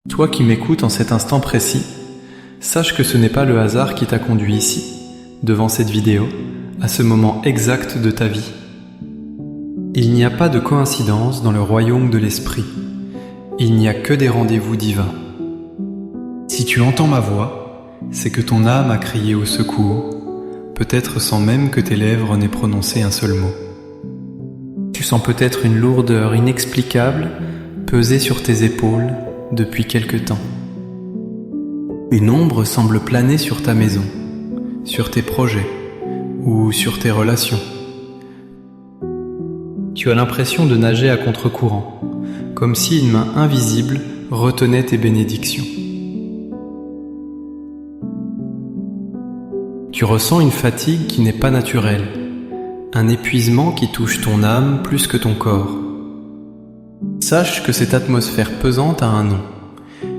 Toi qui m'écoutes en cet instant précis, sache que ce n'est pas le hasard qui t'a conduit ici, devant cette vidéo, à ce moment exact de ta vie. Il n'y a pas de coïncidence dans le royaume de l'esprit. Il n'y a que des rendez-vous divins. Si tu entends ma voix, c'est que ton âme a crié au secours, peut-être sans même que tes lèvres n'aient prononcé un seul mot. Tu sens peut-être une lourdeur inexplicable peser sur tes épaules depuis quelque temps. Une ombre semble planer sur ta maison, sur tes projets ou sur tes relations. Tu as l'impression de nager à contre-courant, comme si une main invisible retenait tes bénédictions. Tu ressens une fatigue qui n'est pas naturelle, un épuisement qui touche ton âme plus que ton corps. Sache que cette atmosphère pesante a un nom,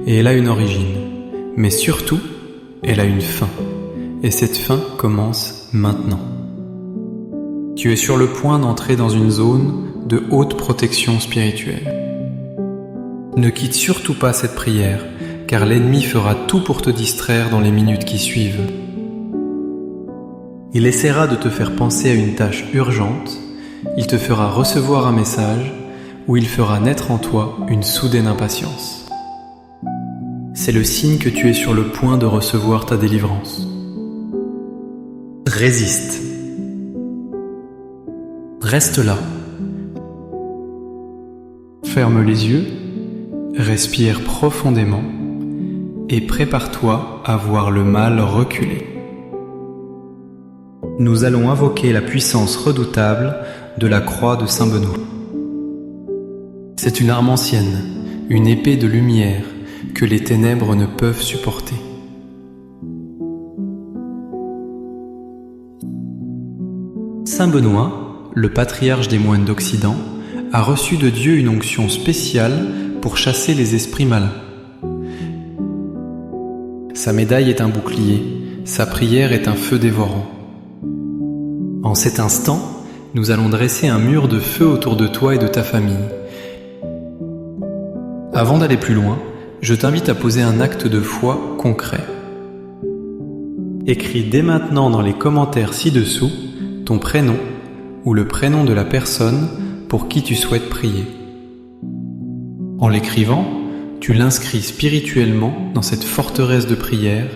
et elle a une origine, mais surtout, elle a une fin, et cette fin commence maintenant. Tu es sur le point d'entrer dans une zone de haute protection spirituelle. Ne quitte surtout pas cette prière, car l'ennemi fera tout pour te distraire dans les minutes qui suivent. Il essaiera de te faire penser à une tâche urgente, il te fera recevoir un message, ou il fera naître en toi une soudaine impatience. C'est le signe que tu es sur le point de recevoir ta délivrance. Résiste. Reste là. Ferme les yeux, respire profondément et prépare-toi à voir le mal reculer. Nous allons invoquer la puissance redoutable de la croix de Saint Benoît. C'est une arme ancienne, une épée de lumière que les ténèbres ne peuvent supporter. Saint Benoît, le patriarche des moines d'Occident, a reçu de Dieu une onction spéciale pour chasser les esprits malins. Sa médaille est un bouclier, sa prière est un feu dévorant. En cet instant, nous allons dresser un mur de feu autour de toi et de ta famille. Avant d'aller plus loin, je t'invite à poser un acte de foi concret. Écris dès maintenant dans les commentaires ci-dessous ton prénom ou le prénom de la personne pour qui tu souhaites prier. En l'écrivant, tu l'inscris spirituellement dans cette forteresse de prière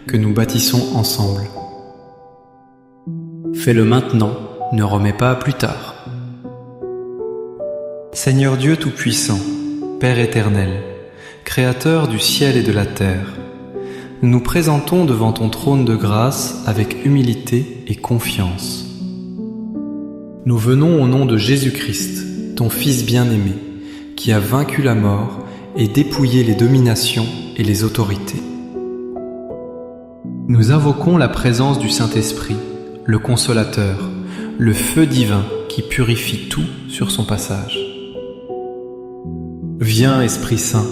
que nous bâtissons ensemble. Fais-le maintenant, ne remets pas à plus tard. Seigneur Dieu Tout-Puissant, Père éternel, Créateur du ciel et de la terre, nous nous présentons devant ton trône de grâce avec humilité et confiance. Nous venons au nom de Jésus-Christ, ton Fils bien-aimé, qui a vaincu la mort et dépouillé les dominations et les autorités. Nous invoquons la présence du Saint-Esprit, le Consolateur, le feu divin qui purifie tout sur son passage. Viens, Esprit Saint,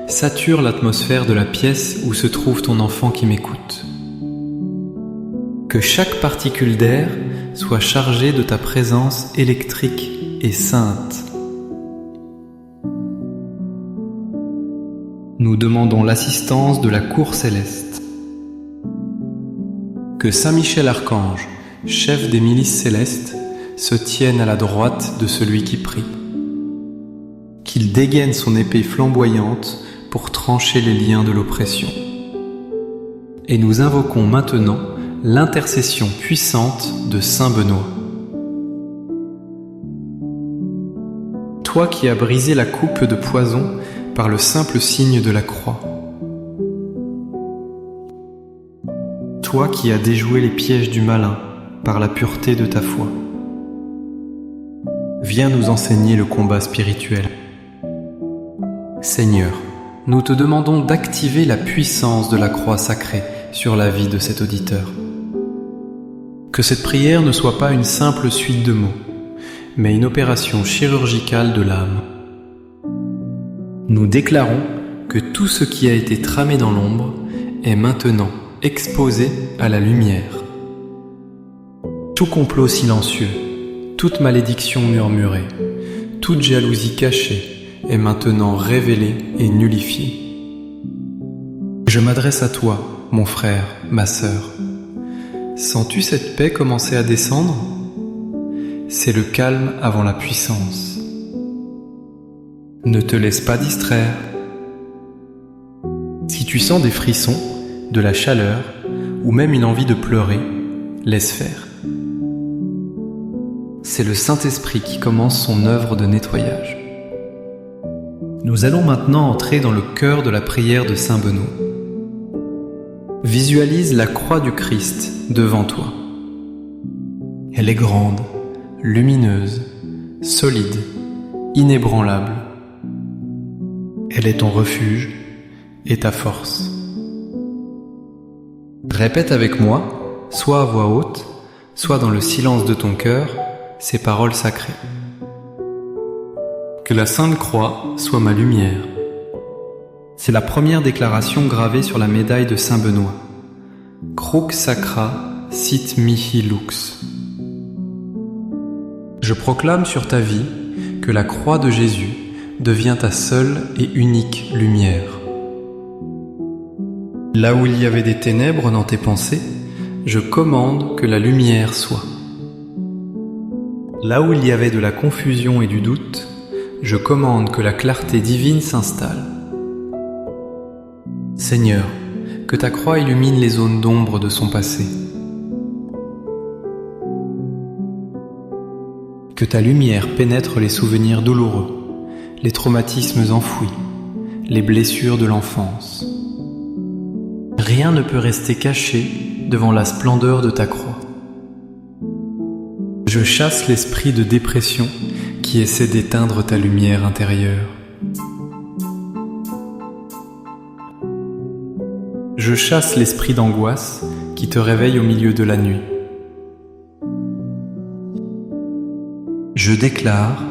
sature l'atmosphère de la pièce où se trouve ton enfant qui m'écoute. Que chaque particule d'air soit chargée de ta présence électrique et sainte. Nous demandons l'assistance de la cour céleste. Que Saint Michel Archange, chef des milices célestes, se tienne à la droite de celui qui prie. Qu'il dégaine son épée flamboyante pour trancher les liens de l'oppression. Et nous invoquons maintenant l'intercession puissante de Saint Benoît. Toi qui as brisé la coupe de poison par le simple signe de la croix. Toi qui as déjoué les pièges du malin par la pureté de ta foi. Viens nous enseigner le combat spirituel. Seigneur, nous te demandons d'activer la puissance de la croix sacrée sur la vie de cet auditeur. Que cette prière ne soit pas une simple suite de mots, mais une opération chirurgicale de l'âme. Nous déclarons que tout ce qui a été tramé dans l'ombre est maintenant exposé à la lumière. Tout complot silencieux, toute malédiction murmurée, toute jalousie cachée est maintenant révélée et nullifiée. Je m'adresse à toi, mon frère, ma sœur. Sens-tu cette paix commencer à descendre ? C'est le calme avant la puissance. Ne te laisse pas distraire. Si tu sens des frissons, de la chaleur, ou même une envie de pleurer, laisse faire. C'est le Saint-Esprit qui commence son œuvre de nettoyage. Nous allons maintenant entrer dans le cœur de la prière de Saint Benoît. Visualise la croix du Christ devant toi. Elle est grande, lumineuse, solide, inébranlable. Elle est ton refuge et ta force. Répète avec moi, soit à voix haute, soit dans le silence de ton cœur, ces paroles sacrées. Que la Sainte Croix soit ma lumière. C'est la première déclaration gravée sur la médaille de Saint Benoît. Crux sacra sit mihi lux. Je proclame sur ta vie que la croix de Jésus devient ta seule et unique lumière. Là où il y avait des ténèbres dans tes pensées, je commande que la lumière soit. Là où il y avait de la confusion et du doute, je commande que la clarté divine s'installe. Seigneur, que ta croix illumine les zones d'ombre de son passé. Que ta lumière pénètre les souvenirs douloureux, les traumatismes enfouis, les blessures de l'enfance. Rien ne peut rester caché devant la splendeur de ta croix. Je chasse l'esprit de dépression qui essaie d'éteindre ta lumière intérieure. Je chasse l'esprit d'angoisse qui te réveille au milieu de la nuit. Je déclare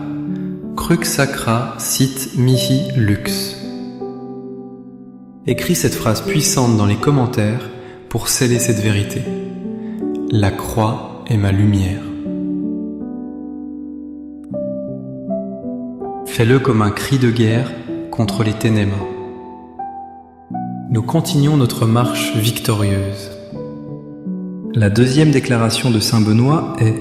Crux sacra sit mihi lux. Écris cette phrase puissante dans les commentaires pour sceller cette vérité. La croix est ma lumière. Fais-le comme un cri de guerre contre les ténèbres. Nous continuons notre marche victorieuse. La deuxième déclaration de Saint Benoît est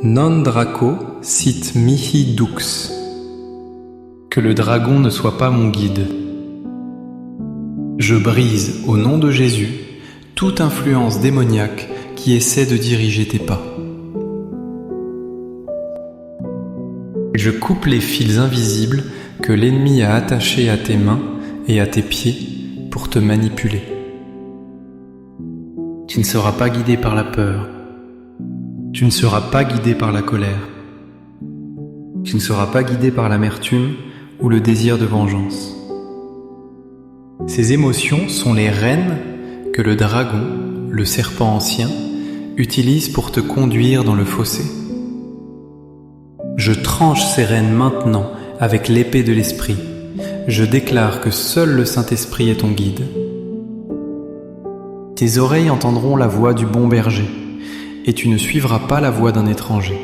Non draco sit mihi dux. Que le dragon ne soit pas mon guide. Je brise, au nom de Jésus, toute influence démoniaque qui essaie de diriger tes pas. Je coupe les fils invisibles que l'ennemi a attachés à tes mains et à tes pieds pour te manipuler. Tu ne seras pas guidé par la peur. Tu ne seras pas guidé par la colère. Tu ne seras pas guidé par l'amertume ou le désir de vengeance. Ces émotions sont les rênes que le dragon, le serpent ancien, utilise pour te conduire dans le fossé. Je tranche ces rênes maintenant avec l'épée de l'Esprit. Je déclare que seul le Saint-Esprit est ton guide. Tes oreilles entendront la voix du bon berger, et tu ne suivras pas la voix d'un étranger.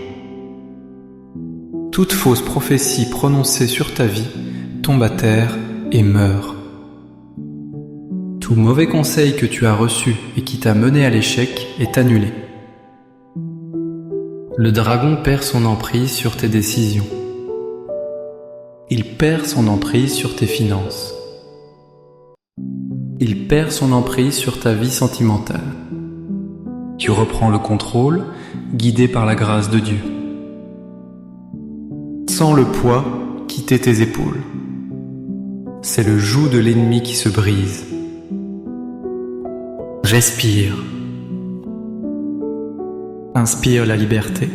Toute fausse prophétie prononcée sur ta vie tombe à terre et meurt. Tout mauvais conseil que tu as reçu et qui t'a mené à l'échec est annulé. Le dragon perd son emprise sur tes décisions. Il perd son emprise sur tes finances. Il perd son emprise sur ta vie sentimentale. Tu reprends le contrôle, guidé par la grâce de Dieu. Sens le poids quitter tes épaules. C'est le joug de l'ennemi qui se brise. Respire. Inspire la liberté.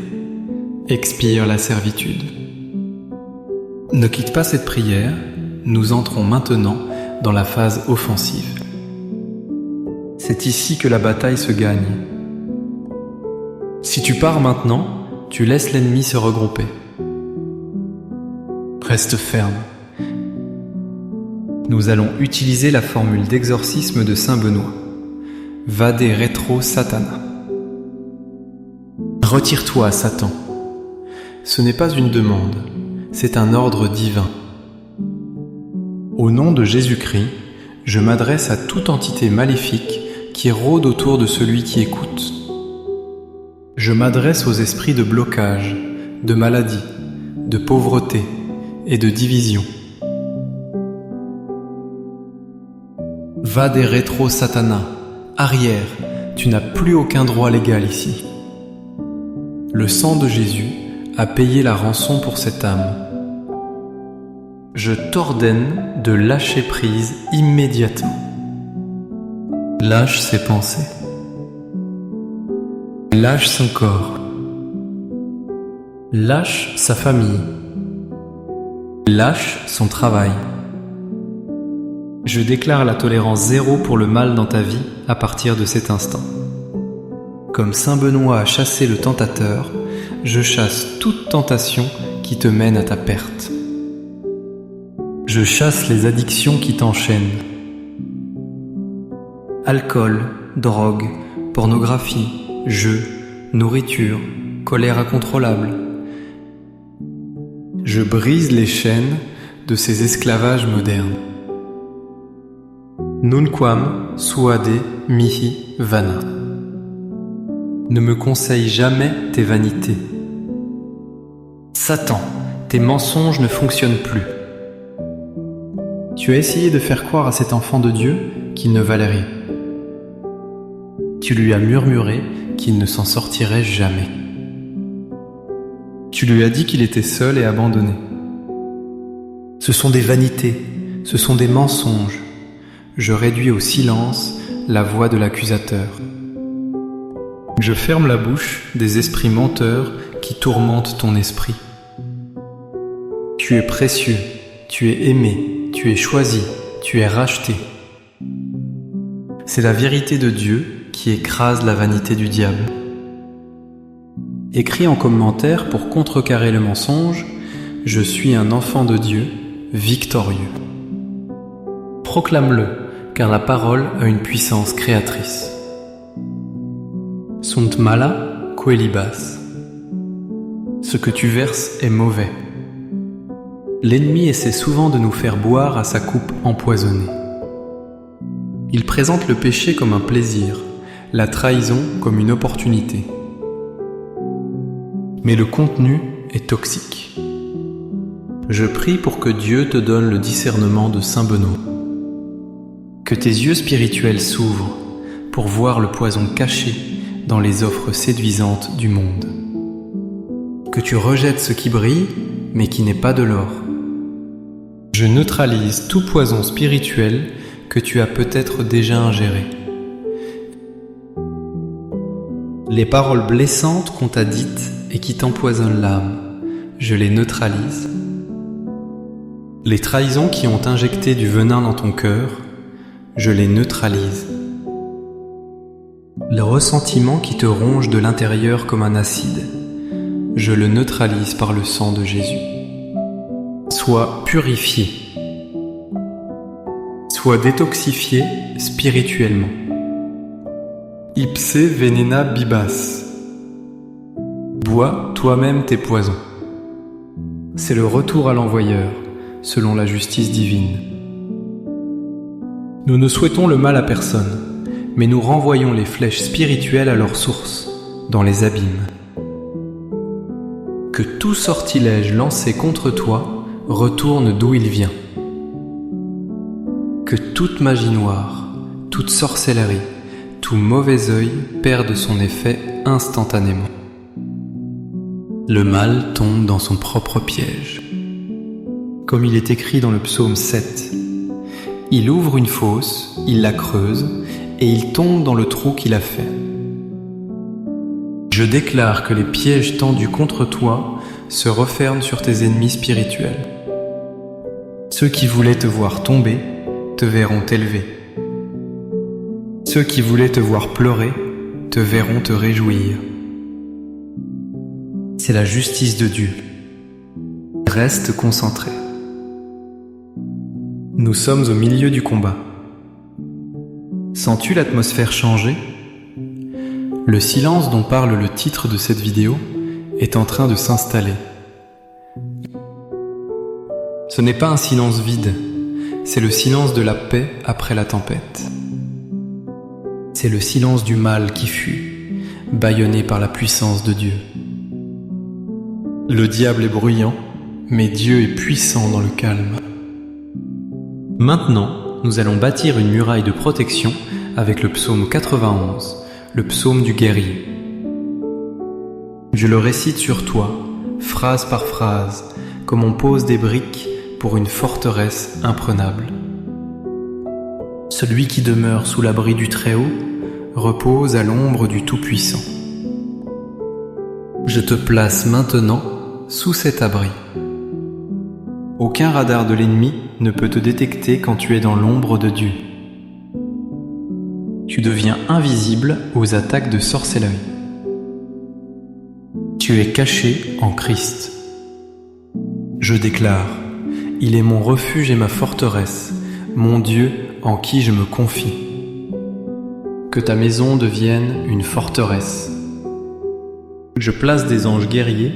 Expire la servitude. Ne quitte pas cette prière, nous entrons maintenant dans la phase offensive. C'est ici que la bataille se gagne. Si tu pars maintenant, tu laisses l'ennemi se regrouper. Reste ferme. Nous allons utiliser la formule d'exorcisme de Saint Benoît. Vade retro Satana. Retire-toi, Satan. Ce n'est pas une demande, c'est un ordre divin. Au nom de Jésus-Christ, Je m'adresse à toute entité maléfique qui rôde autour de celui qui écoute. Je m'adresse aux esprits de blocage, de maladie, de pauvreté et de division. Va des rétro Satana, arrière, tu n'as plus aucun droit légal ici. Le sang de Jésus a payé la rançon pour cette âme. Je t'ordonne de lâcher prise immédiatement. Lâche ses pensées. Lâche son corps. Lâche sa famille. Lâche son travail. Je déclare la tolérance zéro pour le mal dans ta vie à partir de cet instant. Comme Saint Benoît a chassé le tentateur, je chasse toute tentation qui te mène à ta perte. Je chasse les addictions qui t'enchaînent. Alcool, drogue, pornographie, jeux, nourriture, colère incontrôlable. Je brise les chaînes de ces esclavages modernes. Nunquam suade mihi vana. Ne me conseille jamais tes vanités. Satan, tes mensonges ne fonctionnent plus. Tu as essayé de faire croire à cet enfant de Dieu qu'il ne valait rien. Tu lui as murmuré qu'il ne s'en sortirait jamais. Tu lui as dit qu'il était seul et abandonné. Ce sont des vanités, ce sont des mensonges. Je réduis au silence la voix de l'accusateur. Je ferme la bouche des esprits menteurs qui tourmentent ton esprit. Tu es précieux, tu es aimé, tu es choisi, tu es racheté. C'est la vérité de Dieu qui écrase la vanité du diable. Écris en commentaire pour contrecarrer le mensonge, je suis un enfant de Dieu, victorieux. Proclame-le, car la parole a une puissance créatrice. Sunt mala coelibas. Ce que tu verses est mauvais. L'ennemi essaie souvent de nous faire boire à sa coupe empoisonnée. Il présente le péché comme un plaisir, la trahison comme une opportunité. Mais le contenu est toxique. Je prie pour que Dieu te donne le discernement de Saint Benoît. Que tes yeux spirituels s'ouvrent pour voir le poison caché dans les offres séduisantes du monde. Que tu rejettes ce qui brille, mais qui n'est pas de l'or. Je neutralise tout poison spirituel que tu as peut-être déjà ingéré. Les paroles blessantes qu'on t'a dites et qui t'empoisonnent l'âme, je les neutralise. Les trahisons qui ont injecté du venin dans ton cœur, je les neutralise. Le ressentiment qui te ronge de l'intérieur comme un acide, je le neutralise par le sang de Jésus. Sois purifié. Sois détoxifié spirituellement. Ipse venena bibas. Bois toi-même tes poisons. C'est le retour à l'envoyeur, selon la justice divine. Nous ne souhaitons le mal à personne, mais nous renvoyons les flèches spirituelles à leur source, dans les abîmes. Que tout sortilège lancé contre toi retourne d'où il vient. Que toute magie noire, toute sorcellerie, tout mauvais œil perde son effet instantanément. Le mal tombe dans son propre piège. Comme il est écrit dans le psaume 7, il ouvre une fosse, il la creuse, et il tombe dans le trou qu'il a fait. Je déclare que les pièges tendus contre toi se referment sur tes ennemis spirituels. Ceux qui voulaient te voir tomber te verront t'élever. Ceux qui voulaient te voir pleurer te verront te réjouir. C'est la justice de Dieu. Reste concentré. Nous sommes au milieu du combat. Sens-tu l'atmosphère changer ? Le silence dont parle le titre de cette vidéo est en train de s'installer. Ce n'est pas un silence vide, C'est le silence de la paix après la tempête. C'est le silence du mal qui fuit, bâillonné par la puissance de Dieu. Le diable est bruyant, mais Dieu est puissant dans le calme. Maintenant, nous allons bâtir une muraille de protection avec le psaume 91, le psaume du guerrier. Je le récite sur toi, phrase par phrase, comme on pose des briques pour une forteresse imprenable. Celui qui demeure sous l'abri du Très-Haut repose à l'ombre du Tout-Puissant. Je te place maintenant sous cet abri. Aucun radar de l'ennemi ne peut te détecter quand tu es dans l'ombre de Dieu. Tu deviens invisible aux attaques de sorcellerie. Tu es caché en Christ. Je déclare, il est mon refuge et ma forteresse, mon Dieu en qui je me confie. Que ta maison devienne une forteresse. Je place des anges guerriers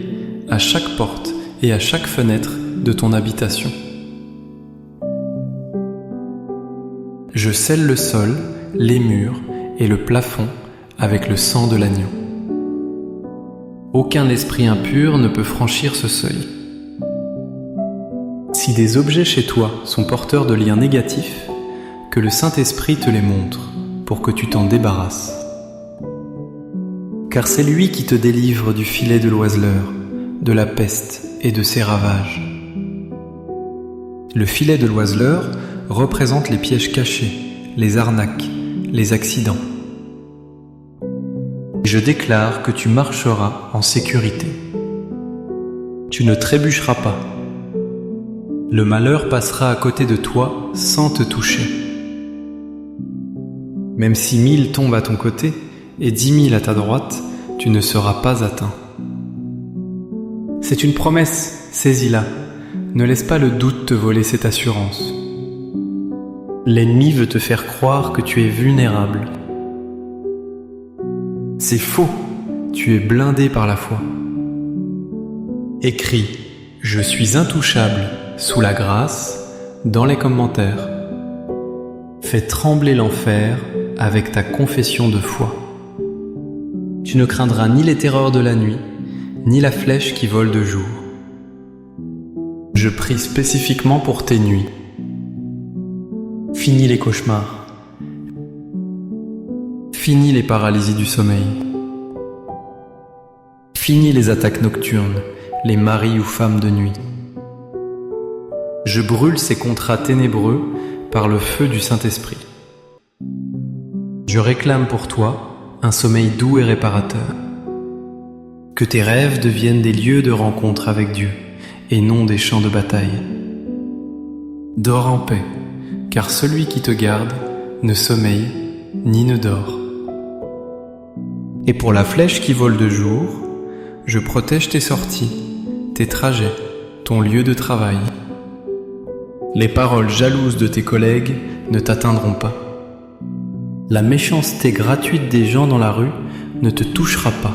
à chaque porte et à chaque fenêtre de ton habitation. Je scelle le sol, les murs et le plafond avec le sang de l'agneau. Aucun esprit impur ne peut franchir ce seuil. Si des objets chez toi sont porteurs de liens négatifs, que le Saint-Esprit te les montre pour que tu t'en débarrasses. Car c'est lui qui te délivre du filet de l'oiseleur, de la peste et de ses ravages. Le filet de l'oiseleur représente les pièges cachés, les arnaques, les accidents. Je déclare que tu marcheras en sécurité. Tu ne trébucheras pas. Le malheur passera à côté de toi sans te toucher. Même si 1000 tombent à ton côté et 10 000 à ta droite, tu ne seras pas atteint. C'est une promesse, saisis-la. Ne laisse pas le doute te voler cette assurance. L'ennemi veut te faire croire que tu es vulnérable. C'est faux, tu es blindé par la foi. Écris « Je suis intouchable sous la grâce » dans les commentaires. Fais trembler l'enfer avec ta confession de foi. Tu ne craindras ni les terreurs de la nuit, ni la flèche qui vole de jour. Je prie spécifiquement pour tes nuits. Finis les cauchemars. Finis les paralysies du sommeil. Finis les attaques nocturnes, les maris ou femmes de nuit. Je brûle ces contrats ténébreux par le feu du Saint-Esprit. Je réclame pour toi un sommeil doux et réparateur. Que tes rêves deviennent des lieux de rencontre avec Dieu et non des champs de bataille. Dors en paix, car celui qui te garde ne sommeille ni ne dort. Et pour la flèche qui vole de jour, je protège tes sorties, tes trajets, ton lieu de travail. Les paroles jalouses de tes collègues ne t'atteindront pas. La méchanceté gratuite des gens dans la rue ne te touchera pas.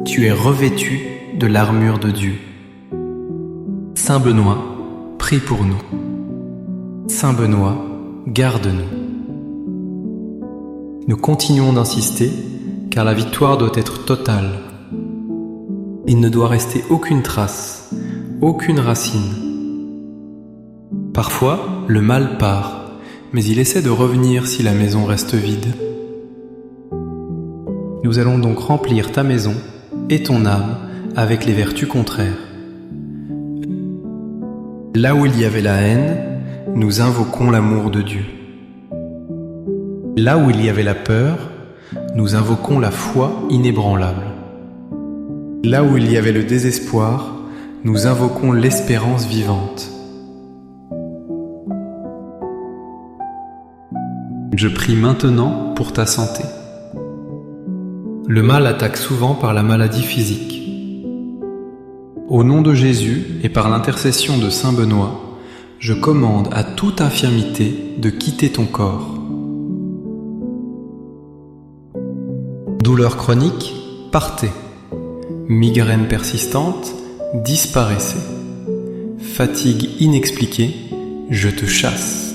Tu es revêtu de l'armure de Dieu. Saint Benoît, prie pour nous. Saint Benoît, garde-nous. Nous continuons d'insister, car la victoire doit être totale. Il ne doit rester aucune trace, aucune racine. Parfois, le mal part, mais il essaie de revenir si la maison reste vide. Nous allons donc remplir ta maison et ton âme avec les vertus contraires. Là où il y avait la haine, nous invoquons l'amour de Dieu. Là où il y avait la peur, nous invoquons la foi inébranlable. Là où il y avait le désespoir, nous invoquons l'espérance vivante. Je prie maintenant pour ta santé. Le mal attaque souvent par la maladie physique. Au nom de Jésus et par l'intercession de Saint Benoît, je commande à toute infirmité de quitter ton corps. Douleurs chroniques, partez. Migraine persistante, disparaissez. Fatigue inexpliquée, je te chasse.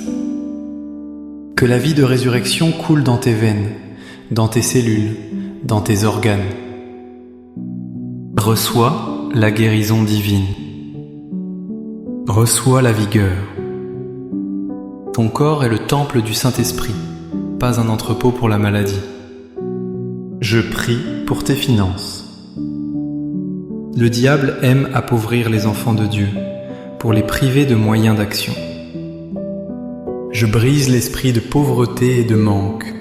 Que la vie de résurrection coule dans tes veines, dans tes cellules, dans tes organes. Reçois la guérison divine. Reçois la vigueur. Ton corps est le temple du Saint-Esprit, pas un entrepôt pour la maladie. Je prie pour tes finances. Le diable aime appauvrir les enfants de Dieu, pour les priver de moyens d'action. Je brise l'esprit de pauvreté et de manque.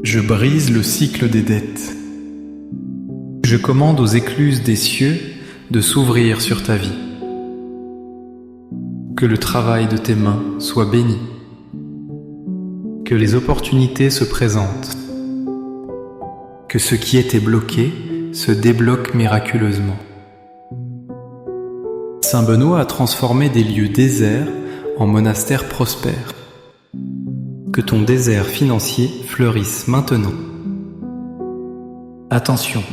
Je brise le cycle des dettes. Je commande aux écluses des cieux de s'ouvrir sur ta vie. Que le travail de tes mains soit béni. Que les opportunités se présentent. Que ce qui était bloqué se débloque miraculeusement. Saint Benoît a transformé des lieux déserts en monastères prospères. Que ton désert financier fleurisse maintenant. Attention,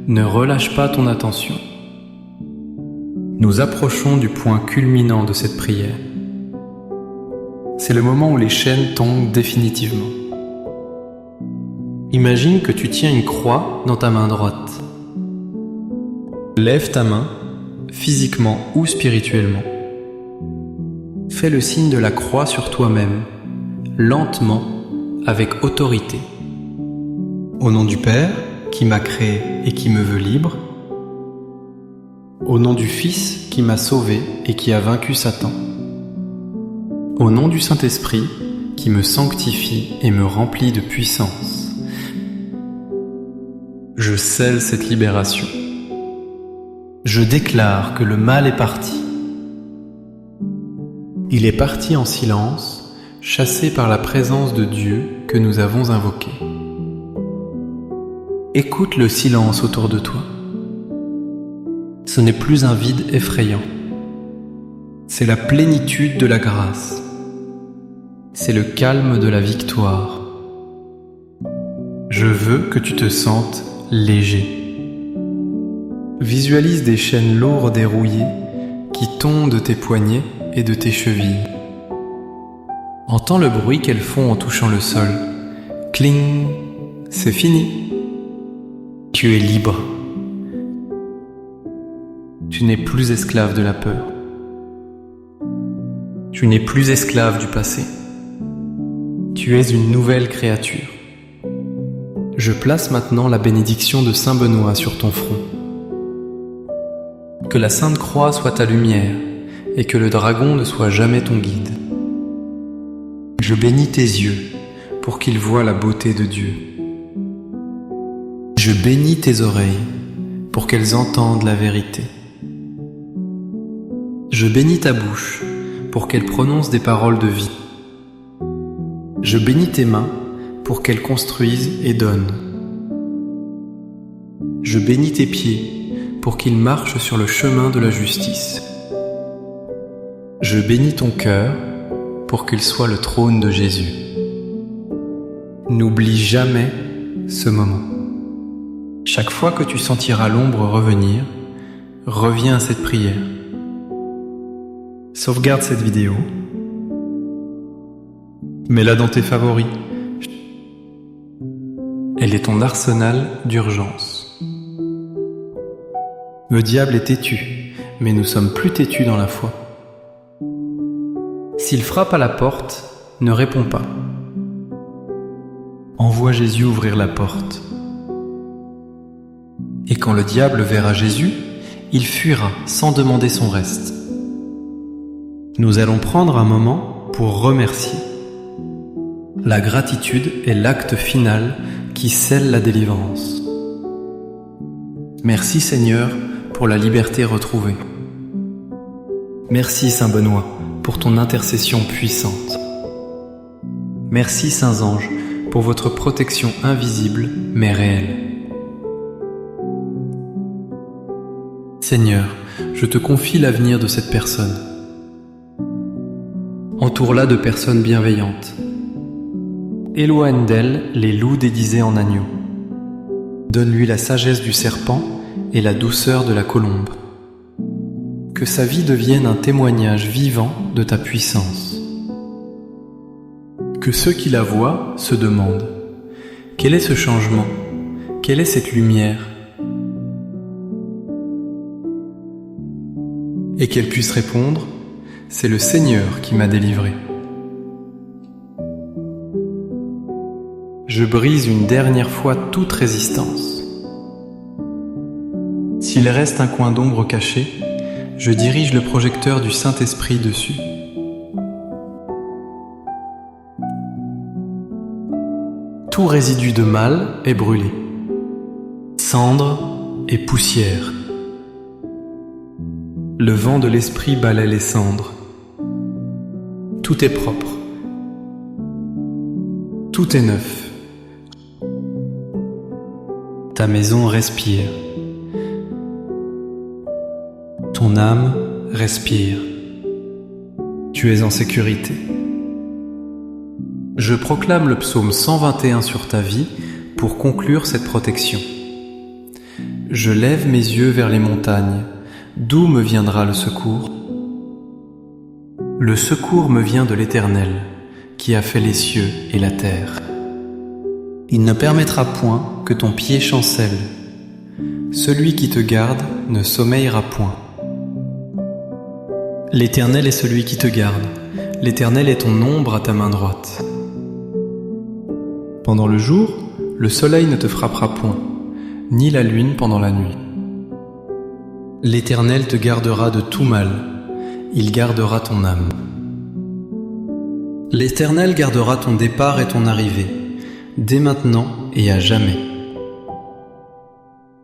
ne relâche pas ton attention. Nous approchons du point culminant de cette prière. C'est le moment où les chaînes tombent définitivement. Imagine que tu tiens une croix dans ta main droite. Lève ta main, physiquement ou spirituellement. Fais le signe de la croix sur toi-même, lentement, avec autorité. Au nom du Père, qui m'a créé et qui me veut libre. Au nom du Fils, qui m'a sauvé et qui a vaincu Satan. Au nom du Saint-Esprit, qui me sanctifie et me remplit de puissance. Je scelle cette libération. Je déclare que le mal est parti. Il est parti en silence, chassé par la présence de Dieu que nous avons invoqué. Écoute le silence autour de toi. Ce n'est plus un vide effrayant. C'est la plénitude de la grâce. C'est le calme de la victoire. Je veux que tu te sentes léger. Visualise des chaînes lourdes et rouillées qui tombent de tes poignets et de tes chevilles. Entends le bruit qu'elles font en touchant le sol. Cling, c'est fini. Tu es libre. Tu n'es plus esclave de la peur. Tu n'es plus esclave du passé. Tu es une nouvelle créature. Je place maintenant la bénédiction de Saint Benoît sur ton front. Que la Sainte Croix soit ta lumière et que le dragon ne soit jamais ton guide. Je bénis tes yeux pour qu'ils voient la beauté de Dieu. Je bénis tes oreilles pour qu'elles entendent la vérité. Je bénis ta bouche pour qu'elle prononce des paroles de vie. Je bénis tes mains pour qu'elles construisent et donnent. Je bénis tes pieds pour qu'ils marchent sur le chemin de la justice. Je bénis ton cœur pour qu'il soit le trône de Jésus. N'oublie jamais ce moment. Chaque fois que tu sentiras l'ombre revenir, reviens à cette prière. Sauvegarde cette vidéo. Mets-la dans tes favoris. Elle est ton arsenal d'urgence. Le diable est têtu, mais nous sommes plus têtus dans la foi. S'il frappe à la porte, ne réponds pas. Envoie Jésus ouvrir la porte. Et quand le diable verra Jésus, il fuira sans demander son reste. Nous allons prendre un moment pour remercier. La gratitude est l'acte final qui scelle la délivrance. Merci Seigneur pour la liberté retrouvée. Merci Saint Benoît pour ton intercession puissante. Merci Saints Anges pour votre protection invisible mais réelle. Seigneur, je te confie l'avenir de cette personne. Entoure-la de personnes bienveillantes. Éloigne d'elle les loups déguisés en agneaux. Donne-lui la sagesse du serpent et la douceur de la colombe. Que sa vie devienne un témoignage vivant de ta puissance. Que ceux qui la voient se demandent: quel est ce changement? Quelle est cette lumière? Et qu'elle puisse répondre: c'est le Seigneur qui m'a délivré. Je brise une dernière fois toute résistance. S'il reste un coin d'ombre caché, je dirige le projecteur du Saint-Esprit dessus. Tout résidu de mal est brûlé. Cendres et poussière. Le vent de l'esprit balaie les cendres. Tout est propre. Tout est neuf. Ta maison respire. Ton âme respire. Tu es en sécurité. Je proclame le psaume 121 sur ta vie pour conclure cette protection. Je lève mes yeux vers les montagnes. D'où me viendra le secours? Le secours me vient de l'Éternel, qui a fait les cieux et la terre. Il ne permettra point que ton pied chancelle. Celui qui te garde ne sommeillera point. L'Éternel est celui qui te garde. L'Éternel est ton ombre à ta main droite. Pendant le jour, le soleil ne te frappera point, ni la lune pendant la nuit. L'Éternel te gardera de tout mal, il gardera ton âme. L'Éternel gardera ton départ et ton arrivée, dès maintenant et à jamais.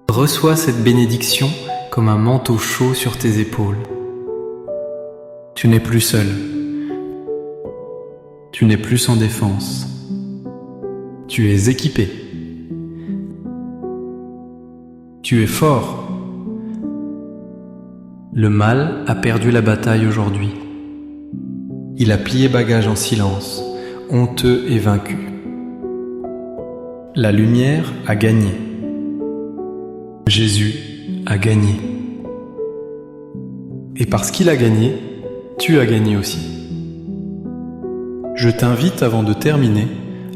Reçois cette bénédiction comme un manteau chaud sur tes épaules. Tu n'es plus seul. Tu n'es plus sans défense. Tu es équipé. Tu es fort. Le mal a perdu la bataille aujourd'hui. Il a plié bagage en silence, honteux et vaincu. La lumière a gagné. Jésus a gagné. Et parce qu'il a gagné, tu as gagné aussi. Je t'invite, avant de terminer,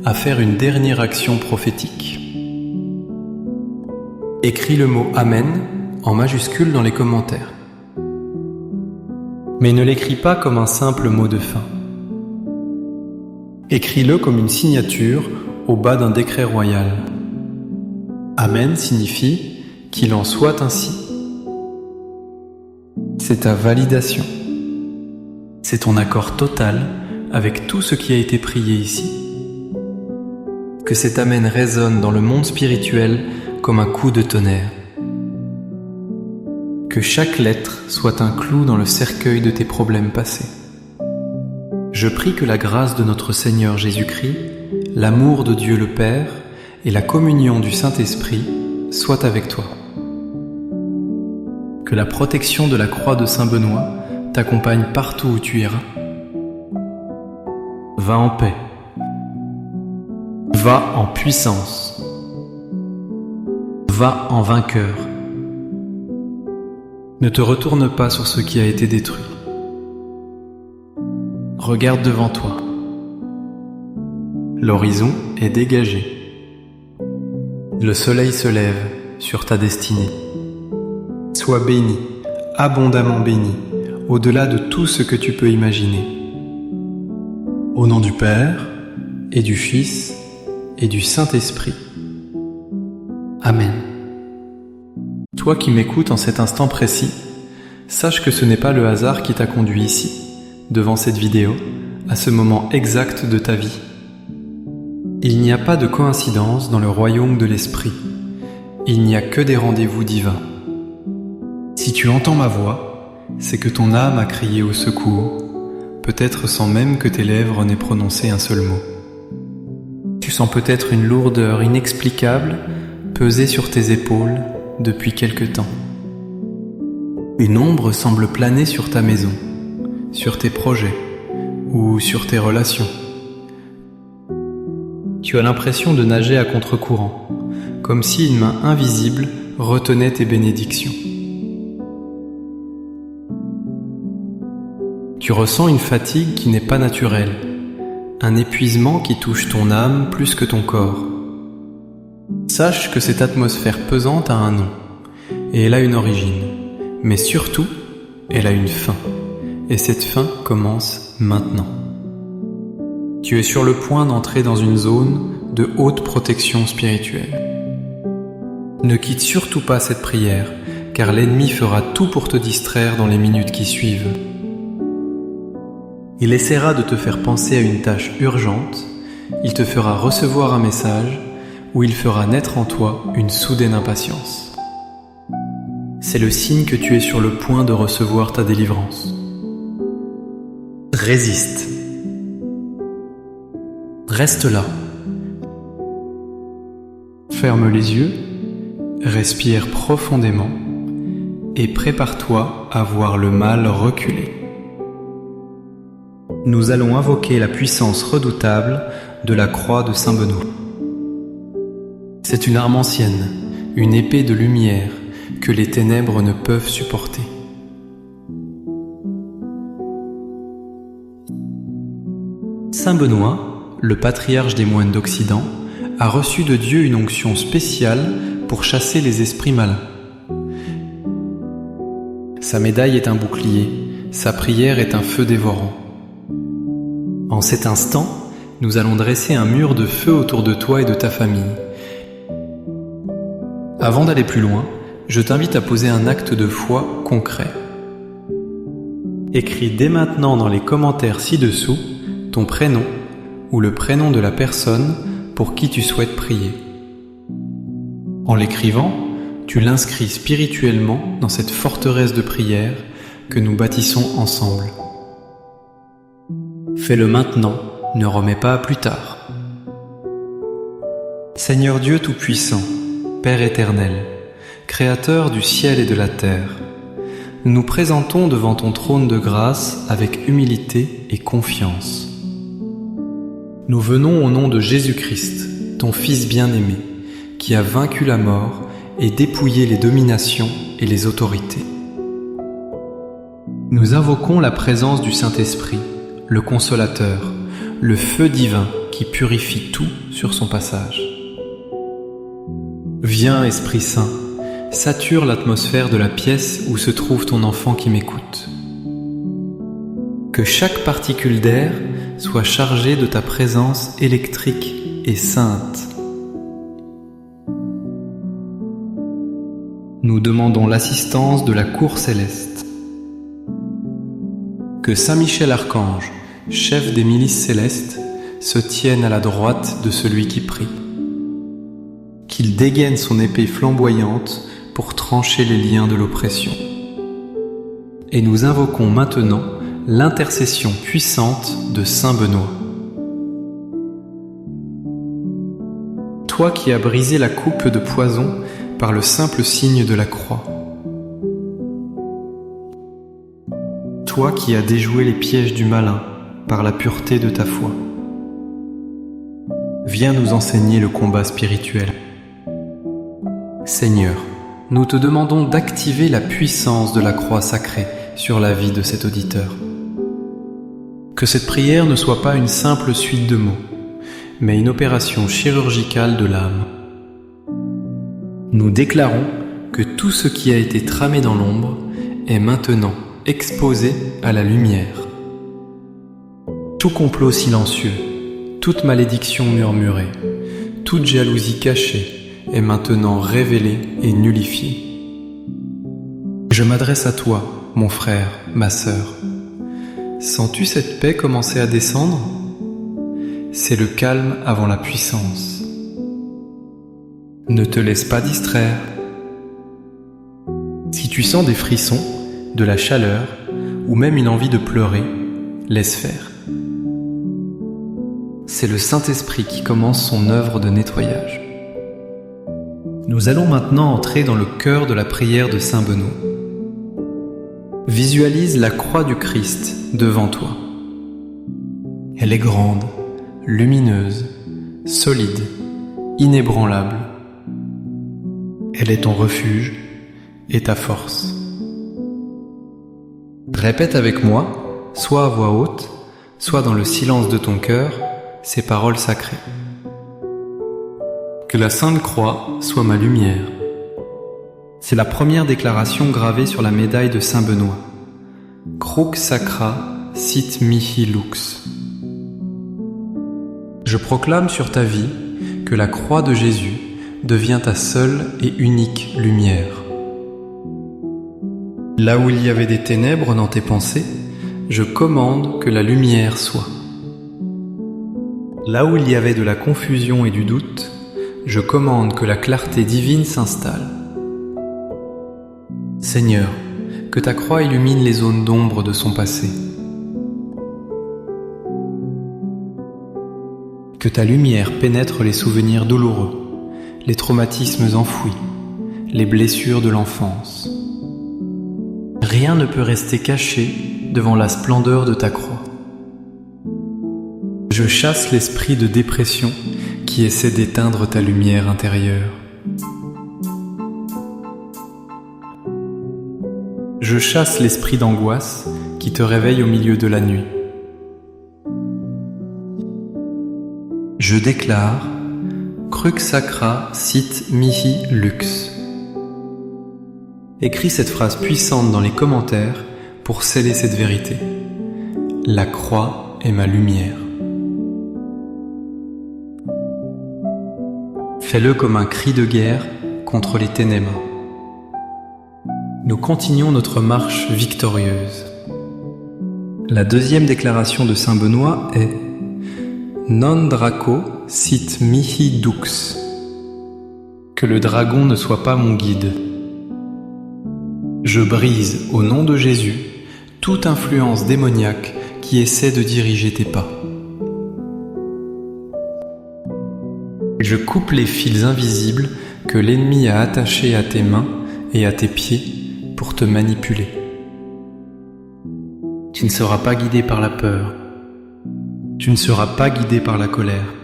à faire une dernière action prophétique. Écris le mot Amen en majuscule dans les commentaires. Mais ne l'écris pas comme un simple mot de fin. Écris-le comme une signature au bas d'un décret royal. Amen signifie qu'il en soit ainsi. C'est ta validation. C'est ton accord total avec tout ce qui a été prié ici. Que cet Amen résonne dans le monde spirituel comme un coup de tonnerre. Que chaque lettre soit un clou dans le cercueil de tes problèmes passés. Je prie que la grâce de notre Seigneur Jésus-Christ, l'amour de Dieu le Père et la communion du Saint-Esprit soient avec toi. Que la protection de la croix de Saint-Benoît t'accompagne partout où tu iras. Va en paix. Va en puissance. Va en vainqueur. Ne te retourne pas sur ce qui a été détruit. Regarde devant toi. L'horizon est dégagé. Le soleil se lève sur ta destinée. Sois béni, abondamment béni, au-delà de tout ce que tu peux imaginer. Au nom du Père, et du Fils, et du Saint-Esprit. Amen. Toi qui m'écoutes en cet instant précis, sache que ce n'est pas le hasard qui t'a conduit ici, devant cette vidéo, à ce moment exact de ta vie. Il n'y a pas de coïncidence dans le royaume de l'Esprit. Il n'y a que des rendez-vous divins. Si tu entends ma voix, c'est que ton âme a crié au secours, peut-être sans même que tes lèvres n'aient prononcé un seul mot. Tu sens peut-être une lourdeur inexplicable peser sur tes épaules depuis quelque temps. Une ombre semble planer sur ta maison, sur tes projets ou sur tes relations. Tu as l'impression de nager à contre-courant, comme si une main invisible retenait tes bénédictions. Tu ressens une fatigue qui n'est pas naturelle, un épuisement qui touche ton âme plus que ton corps. Sache que cette atmosphère pesante a un nom, et elle a une origine, mais surtout, elle a une fin, et cette fin commence maintenant. Tu es sur le point d'entrer dans une zone de haute protection spirituelle. Ne quitte surtout pas cette prière, car l'ennemi fera tout pour te distraire dans les minutes qui suivent. Il essaiera de te faire penser à une tâche urgente, il te fera recevoir un message, ou il fera naître en toi une soudaine impatience. C'est le signe que tu es sur le point de recevoir ta délivrance. Résiste. Reste là. Ferme les yeux, respire profondément et prépare-toi à voir le mal reculer. Nous allons invoquer la puissance redoutable de la croix de Saint Benoît. C'est une arme ancienne, une épée de lumière que les ténèbres ne peuvent supporter. Saint Benoît, le patriarche des moines d'Occident, a reçu de Dieu une onction spéciale pour chasser les esprits malins. Sa médaille est un bouclier, sa prière est un feu dévorant. En cet instant, nous allons dresser un mur de feu autour de toi et de ta famille. Avant d'aller plus loin, je t'invite à poser un acte de foi concret. Écris dès maintenant dans les commentaires ci-dessous ton prénom ou le prénom de la personne pour qui tu souhaites prier. En l'écrivant, tu l'inscris spirituellement dans cette forteresse de prière que nous bâtissons ensemble. Fais-le maintenant, ne remets pas à plus tard. Seigneur Dieu Tout-Puissant, Père éternel, Créateur du ciel et de la terre, nous nous présentons devant ton trône de grâce avec humilité et confiance. Nous venons au nom de Jésus-Christ, ton Fils bien-aimé, qui a vaincu la mort et dépouillé les dominations et les autorités. Nous invoquons la présence du Saint-Esprit, le Consolateur, le feu divin qui purifie tout sur son passage. Viens, Esprit Saint, sature l'atmosphère de la pièce où se trouve ton enfant qui m'écoute. Que chaque particule d'air soit chargée de ta présence électrique et sainte. Nous demandons l'assistance de la cour céleste. Que Saint Michel Archange, chef des milices célestes, se tienne à la droite de celui qui prie. Qu'il dégaine son épée flamboyante pour trancher les liens de l'oppression. Et nous invoquons maintenant l'intercession puissante de Saint Benoît. Toi qui as brisé la coupe de poison par le simple signe de la croix. Toi qui as déjoué les pièges du malin par la pureté de ta foi. Viens nous enseigner le combat spirituel. Seigneur, nous te demandons d'activer la puissance de la croix sacrée sur la vie de cet auditeur. Que cette prière ne soit pas une simple suite de mots, mais une opération chirurgicale de l'âme. Nous déclarons que tout ce qui a été tramé dans l'ombre est maintenant exposé à la lumière. Tout complot silencieux, toute malédiction murmurée, toute jalousie cachée est maintenant révélée et nullifiée. Je m'adresse à toi, mon frère, ma sœur. Sens-tu cette paix commencer à descendre ? C'est le calme avant la puissance. Ne te laisse pas distraire. Si tu sens des frissons, de la chaleur ou même une envie de pleurer, laisse faire. C'est le Saint-Esprit qui commence son œuvre de nettoyage. Nous allons maintenant entrer dans le cœur de la prière de Saint Benoît. Visualise la croix du Christ devant toi. Elle est grande, lumineuse, solide, inébranlable. Elle est ton refuge et ta force. Répète avec moi soit à voix haute, soit dans le silence de ton cœur, ces paroles sacrées. Que la Sainte Croix soit ma lumière. C'est la première déclaration gravée sur la médaille de Saint Benoît. Crux sacra sit mihi lux. Je proclame sur ta vie que la croix de Jésus devient ta seule et unique lumière. Là où il y avait des ténèbres dans tes pensées, je commande que la lumière soit. Là où il y avait de la confusion et du doute, je commande que la clarté divine s'installe. Seigneur, que ta croix illumine les zones d'ombre de son passé. Que ta lumière pénètre les souvenirs douloureux, les traumatismes enfouis, les blessures de l'enfance. Rien ne peut rester caché devant la splendeur de ta croix. Je chasse l'esprit de dépression qui essaie d'éteindre ta lumière intérieure. Je chasse l'esprit d'angoisse qui te réveille au milieu de la nuit. Je déclare Crux sacra sit mihi lux. Écris cette phrase puissante dans les commentaires pour sceller cette vérité. La croix est ma lumière. Fais-le comme un cri de guerre contre les ténèbres. Nous continuons notre marche victorieuse. La deuxième déclaration de Saint Benoît est Non draco sit mihi dux. Que le dragon ne soit pas mon guide. Je brise, au nom de Jésus, toute influence démoniaque qui essaie de diriger tes pas. Je coupe les fils invisibles que l'ennemi a attachés à tes mains et à tes pieds pour te manipuler. Tu ne seras pas guidé par la peur. Tu ne seras pas guidé par la colère.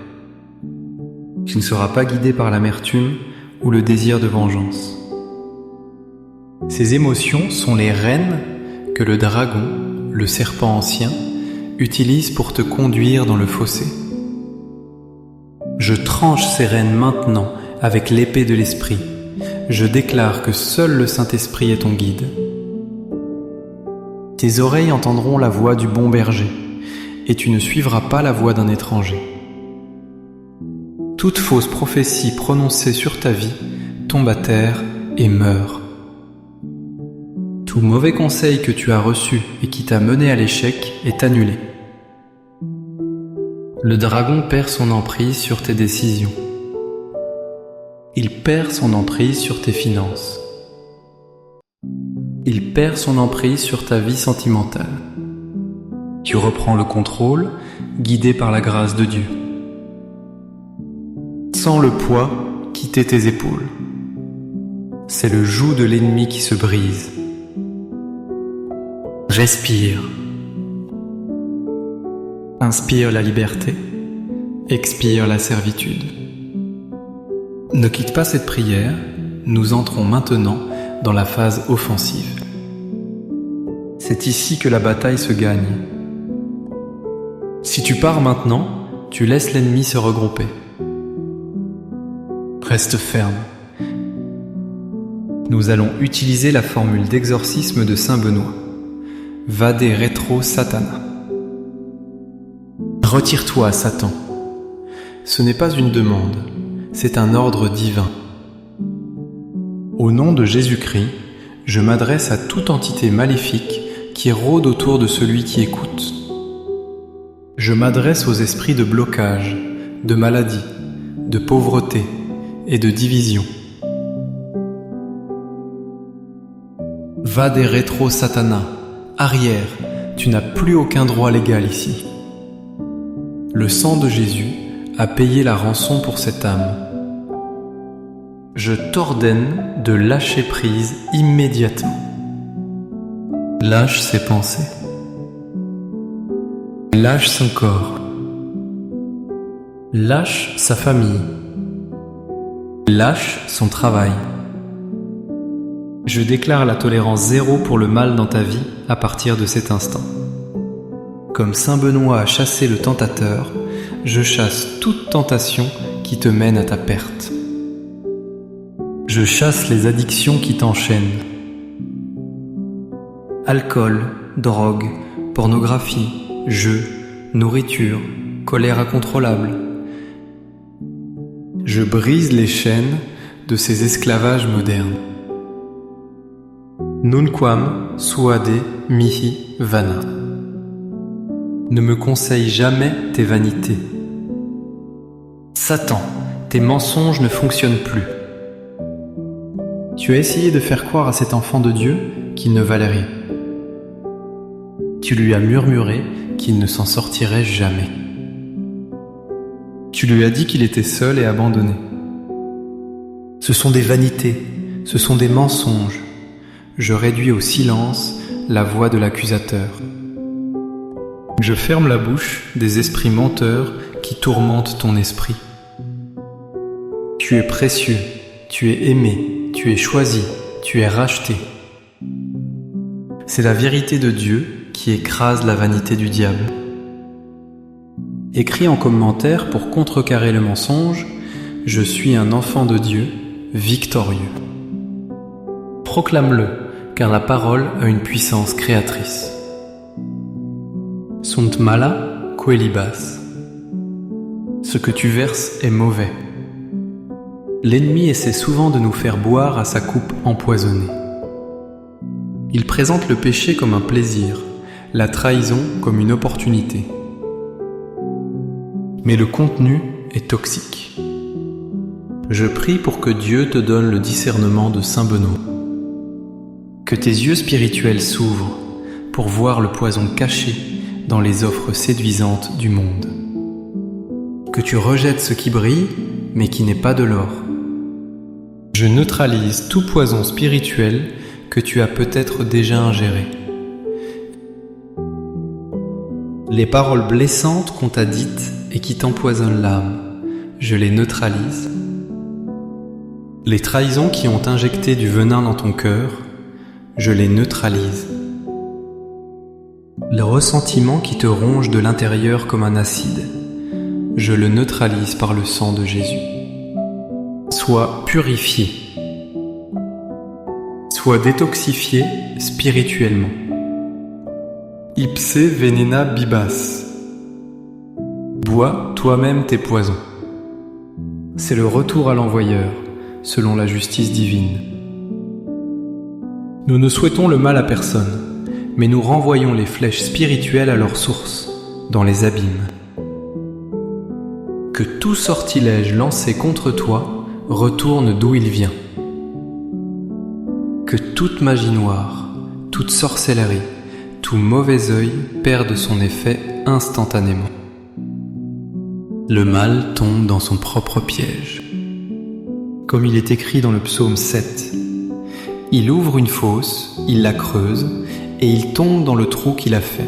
Tu ne seras pas guidé par l'amertume ou le désir de vengeance. Ces émotions sont les rênes que le dragon, le serpent ancien, utilise pour te conduire dans le fossé. Je tranche ces rênes maintenant avec l'épée de l'Esprit. Je déclare que seul le Saint-Esprit est ton guide. Tes oreilles entendront la voix du bon berger, et tu ne suivras pas la voix d'un étranger. Toute fausse prophétie prononcée sur ta vie tombe à terre et meurt. Tout mauvais conseil que tu as reçu et qui t'a mené à l'échec est annulé. Le dragon perd son emprise sur tes décisions. Il perd son emprise sur tes finances. Il perd son emprise sur ta vie sentimentale. Tu reprends le contrôle, guidé par la grâce de Dieu. Sens le poids quitter tes épaules. C'est le joug de l'ennemi qui se brise. Respire. Inspire la liberté, expire la servitude. Ne quitte pas cette prière, nous entrons maintenant dans la phase offensive. C'est ici que la bataille se gagne. Si tu pars maintenant, tu laisses l'ennemi se regrouper. Reste ferme. Nous allons utiliser la formule d'exorcisme de Saint Benoît. Vade retro Satana. Retire-toi, Satan. Ce n'est pas une demande, c'est un ordre divin. Au nom de Jésus-Christ, je m'adresse à toute entité maléfique qui rôde autour de celui qui écoute. Je m'adresse aux esprits de blocage, de maladie, de pauvreté et de division. Va des rétro Satana, arrière, tu n'as plus aucun droit légal ici. Le sang de Jésus a payé la rançon pour cette âme. Je t'ordonne de lâcher prise immédiatement. Lâche ses pensées. Lâche son corps. Lâche sa famille. Lâche son travail. Je déclare la tolérance zéro pour le mal dans ta vie à partir de cet instant. Comme saint Benoît a chassé le tentateur, je chasse toute tentation qui te mène à ta perte. Je chasse les addictions qui t'enchaînent. Alcool, drogue, pornographie, jeux, nourriture, colère incontrôlable. Je brise les chaînes de ces esclavages modernes. Nunquam suade mihi vana. Ne me conseille jamais tes vanités. Satan, tes mensonges ne fonctionnent plus. Tu as essayé de faire croire à cet enfant de Dieu qu'il ne valait rien. Tu lui as murmuré qu'il ne s'en sortirait jamais. Tu lui as dit qu'il était seul et abandonné. Ce sont des vanités, ce sont des mensonges. Je réduis au silence la voix de l'accusateur. Je ferme la bouche des esprits menteurs qui tourmentent ton esprit. Tu es précieux, tu es aimé, tu es choisi, tu es racheté. C'est la vérité de Dieu qui écrase la vanité du diable. Écris en commentaire pour contrecarrer le mensonge, je suis un enfant de Dieu, victorieux. Proclame-le, car la parole a une puissance créatrice. Sunt mala coelibas. Ce que tu verses est mauvais. L'ennemi essaie souvent de nous faire boire à sa coupe empoisonnée. Il présente le péché comme un plaisir, la trahison comme une opportunité. Mais le contenu est toxique. Je prie pour que Dieu te donne le discernement de saint Benoît. Que tes yeux spirituels s'ouvrent pour voir le poison caché dans les offres séduisantes du monde. Que tu rejettes ce qui brille, mais qui n'est pas de l'or. Je neutralise tout poison spirituel que tu as peut-être déjà ingéré. Les paroles blessantes qu'on t'a dites et qui t'empoisonnent l'âme, je les neutralise. Les trahisons qui ont injecté du venin dans ton cœur, je les neutralise. Le ressentiment qui te ronge de l'intérieur comme un acide, je le neutralise par le sang de Jésus. Sois purifié. Sois détoxifié spirituellement. Ipse venena bibas. Bois toi-même tes poisons. C'est le retour à l'envoyeur, selon la justice divine. Nous ne souhaitons le mal à personne, mais nous renvoyons les flèches spirituelles à leur source, dans les abîmes. Que tout sortilège lancé contre toi retourne d'où il vient. Que toute magie noire, toute sorcellerie, tout mauvais œil perde son effet instantanément. Le mal tombe dans son propre piège. Comme il est écrit dans le psaume 7, il ouvre une fosse, il la creuse, et il tombe dans le trou qu'il a fait.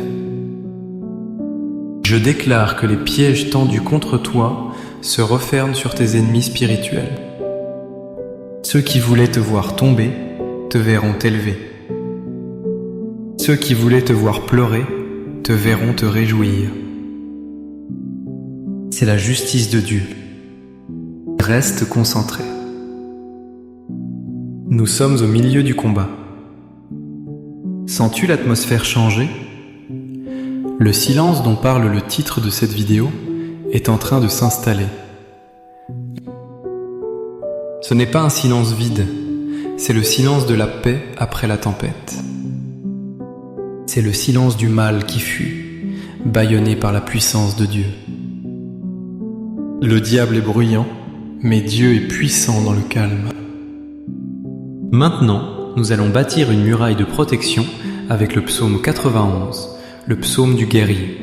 Je déclare que les pièges tendus contre toi se referment sur tes ennemis spirituels. Ceux qui voulaient te voir tomber te verront t'élever. Ceux qui voulaient te voir pleurer te verront te réjouir. C'est la justice de Dieu. Reste concentré. Nous sommes au milieu du combat. Sens-tu l'atmosphère changer ? Le silence dont parle le titre de cette vidéo est en train de s'installer. Ce n'est pas un silence vide, c'est le silence de la paix après la tempête. C'est le silence du mal qui fuit, bâillonné par la puissance de Dieu. Le diable est bruyant, mais Dieu est puissant dans le calme. Maintenant, nous allons bâtir une muraille de protection avec le psaume 91, le psaume du guerrier.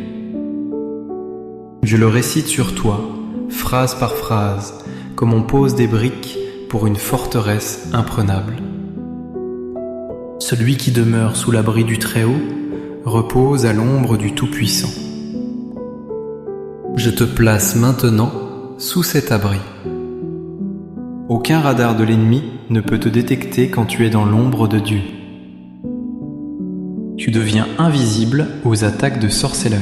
Je le récite sur toi, phrase par phrase, comme on pose des briques pour une forteresse imprenable. Celui qui demeure sous l'abri du Très-Haut repose à l'ombre du Tout-Puissant. Je te place maintenant sous cet abri. Aucun radar de l'ennemi ne peut te détecter quand tu es dans l'ombre de Dieu. tu deviens invisible aux attaques de sorcellerie.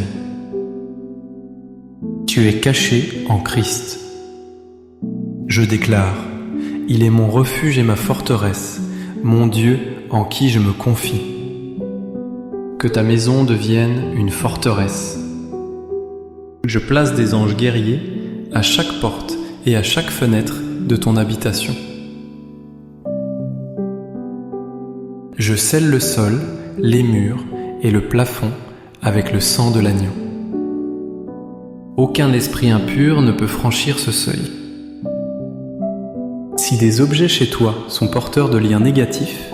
Tu es caché en Christ. Je déclare, il est mon refuge et ma forteresse, mon Dieu en qui je me confie. Que ta maison devienne une forteresse. Je place des anges guerriers à chaque porte et à chaque fenêtre de ton habitation. Je scelle le sol, les murs et le plafond avec le sang de l'agneau. Aucun esprit impur ne peut franchir ce seuil. Si des objets chez toi sont porteurs de liens négatifs,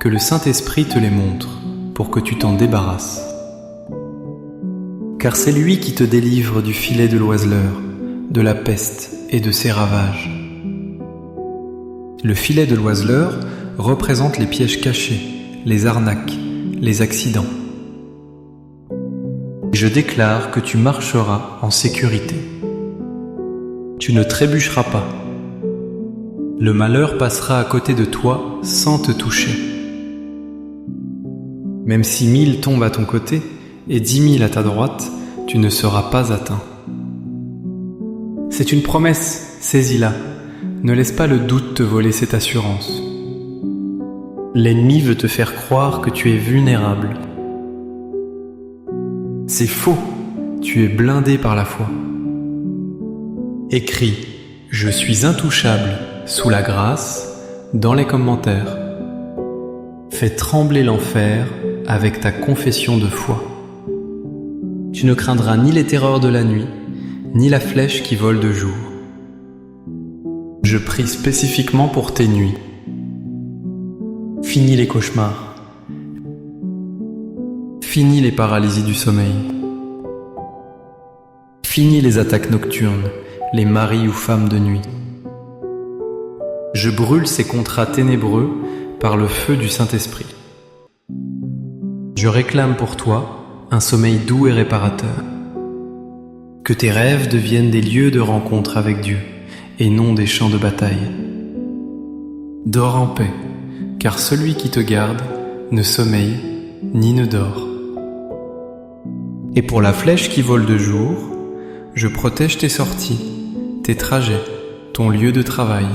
que le Saint-Esprit te les montre pour que tu t'en débarrasses. Car c'est lui qui te délivre du filet de l'oiseleur, de la peste et de ses ravages. Le filet de l'oiseleur représente les pièges cachés, les arnaques, les accidents. Je déclare que tu marcheras en sécurité. Tu ne trébucheras pas. Le malheur passera à côté de toi sans te toucher. Même si 1000 tombent à ton côté et 10 000 à ta droite, tu ne seras pas atteint. C'est une promesse, saisis-la. Ne laisse pas le doute te voler cette assurance. L'ennemi veut te faire croire que tu es vulnérable. C'est faux, tu es blindé par la foi. Écris « Je suis intouchable » sous la grâce dans les commentaires. Fais trembler l'enfer avec ta confession de foi. Tu ne craindras ni les terreurs de la nuit, ni la flèche qui vole de jour. Je prie spécifiquement pour tes nuits. Finis les cauchemars. Finis les paralysies du sommeil. Finis les attaques nocturnes, les maris ou femmes de nuit. Je brûle ces contrats ténébreux par le feu du Saint-Esprit. Je réclame pour toi un sommeil doux et réparateur. Que tes rêves deviennent des lieux de rencontre avec Dieu et non des champs de bataille. Dors en paix, car celui qui te garde ne sommeille ni ne dort. Et pour la flèche qui vole de jour, je protège tes sorties, tes trajets, ton lieu de travail.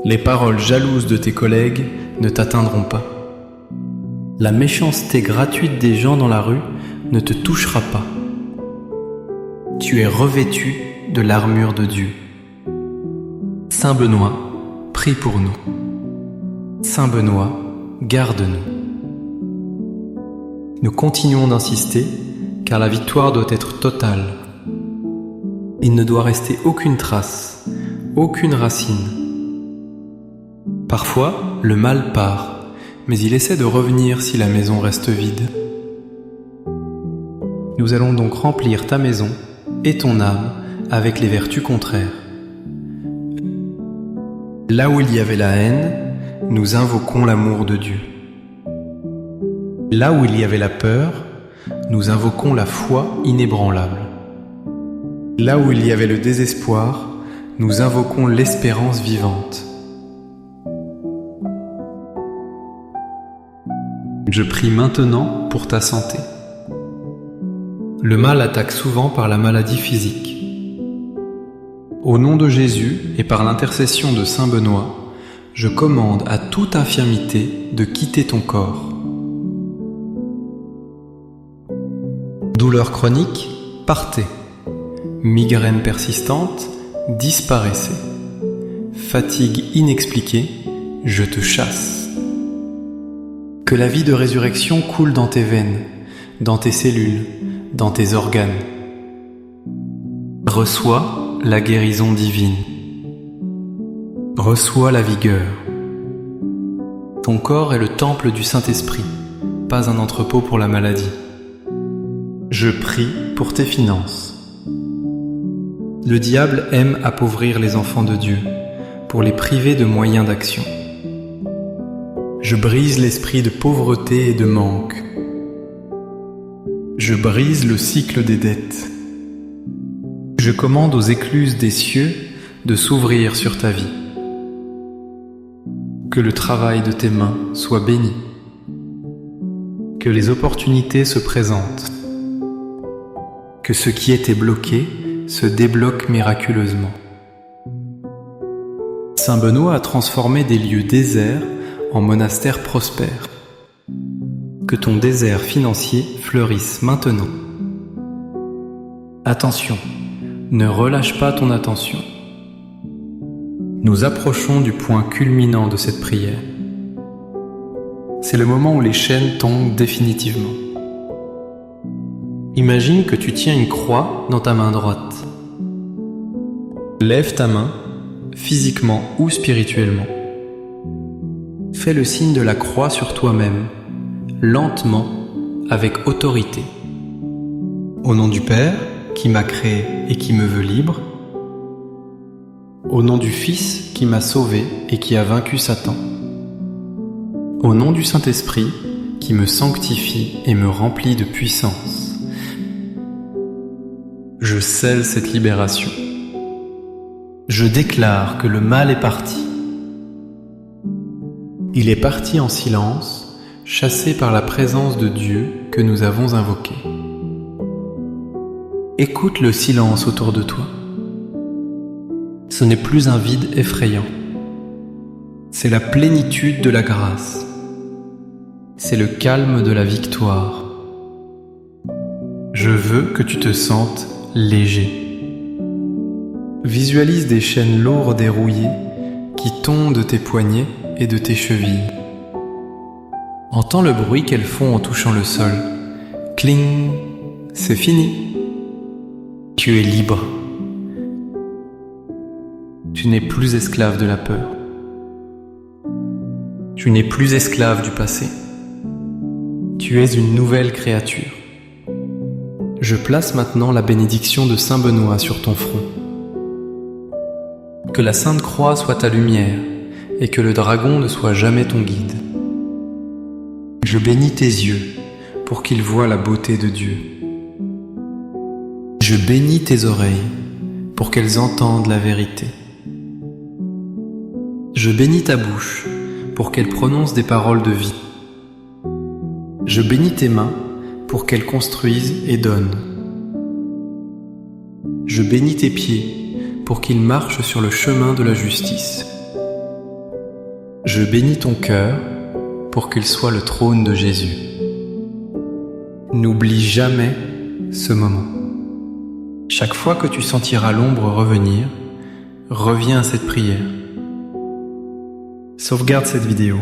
Les paroles jalouses de tes collègues ne t'atteindront pas. La méchanceté gratuite des gens dans la rue ne te touchera pas. Tu es revêtu de l'armure de Dieu. Saint Benoît, prie pour nous. Saint Benoît, garde-nous. Nous continuons d'insister, car la victoire doit être totale. Il ne doit rester aucune trace, aucune racine. Parfois, le mal part, mais il essaie de revenir si la maison reste vide. Nous allons donc remplir ta maison et ton âme avec les vertus contraires. Là où il y avait la haine, nous invoquons l'amour de Dieu. Là où il y avait la peur, nous invoquons la foi inébranlable. Là où il y avait le désespoir, nous invoquons l'espérance vivante. Je prie maintenant pour ta santé. Le mal attaque souvent par la maladie physique. Au nom de Jésus et par l'intercession de Saint Benoît, je commande à toute infirmité de quitter ton corps. Douleurs chroniques, partez. Migraine persistante, disparaissez. Fatigue inexpliquée, je te chasse. Que la vie de résurrection coule dans tes veines, dans tes cellules, dans tes organes. Reçois la guérison divine. Reçois la vigueur. Ton corps est le temple du Saint-Esprit, pas un entrepôt pour la maladie. Je prie pour tes finances. Le diable aime appauvrir les enfants de Dieu, pour les priver de moyens d'action. Je brise l'esprit de pauvreté et de manque. Je brise le cycle des dettes. Je commande aux écluses des cieux de s'ouvrir sur ta vie. Que le travail de tes mains soit béni. Que les opportunités se présentent. Que ce qui était bloqué se débloque miraculeusement. Saint Benoît a transformé des lieux déserts en monastères prospères. Que ton désert financier fleurisse maintenant. Attention, ne relâche pas ton attention. Nous approchons du point culminant de cette prière. C'est le moment où les chaînes tombent définitivement. Imagine que tu tiens une croix dans ta main droite. Lève ta main, physiquement ou spirituellement. Fais le signe de la croix sur toi-même, lentement, avec autorité. Au nom du Père, qui m'a créé et qui me veut libre. Au nom du Fils, qui m'a sauvé et qui a vaincu Satan. Au nom du Saint-Esprit, qui me sanctifie et me remplit de puissance. Je scelle cette libération. Je déclare que le mal est parti. Il est parti en silence, chassé par la présence de Dieu que nous avons invoqué. Écoute le silence autour de toi. Ce n'est plus un vide effrayant. C'est la plénitude de la grâce. C'est le calme de la victoire. Je veux que tu te sentes léger. Visualise des chaînes lourdes et rouillées qui tombent de tes poignets et de tes chevilles. Entends le bruit qu'elles font en touchant le sol. Cling, c'est fini. Tu es libre. Tu n'es plus esclave de la peur. Tu n'es plus esclave du passé. Tu es une nouvelle créature. Je place maintenant la bénédiction de Saint Benoît sur ton front. Que la Sainte Croix soit ta lumière et que le dragon ne soit jamais ton guide. Je bénis tes yeux pour qu'ils voient la beauté de Dieu. Je bénis tes oreilles pour qu'elles entendent la vérité. Je bénis ta bouche pour qu'elle prononce des paroles de vie. Je bénis tes mains pour qu'elles construisent et donnent. Je bénis tes pieds pour qu'ils marchent sur le chemin de la justice. Je bénis ton cœur pour qu'il soit le trône de Jésus. N'oublie jamais ce moment. Chaque fois que tu sentiras l'ombre revenir, reviens à cette prière. Sauvegarde cette vidéo.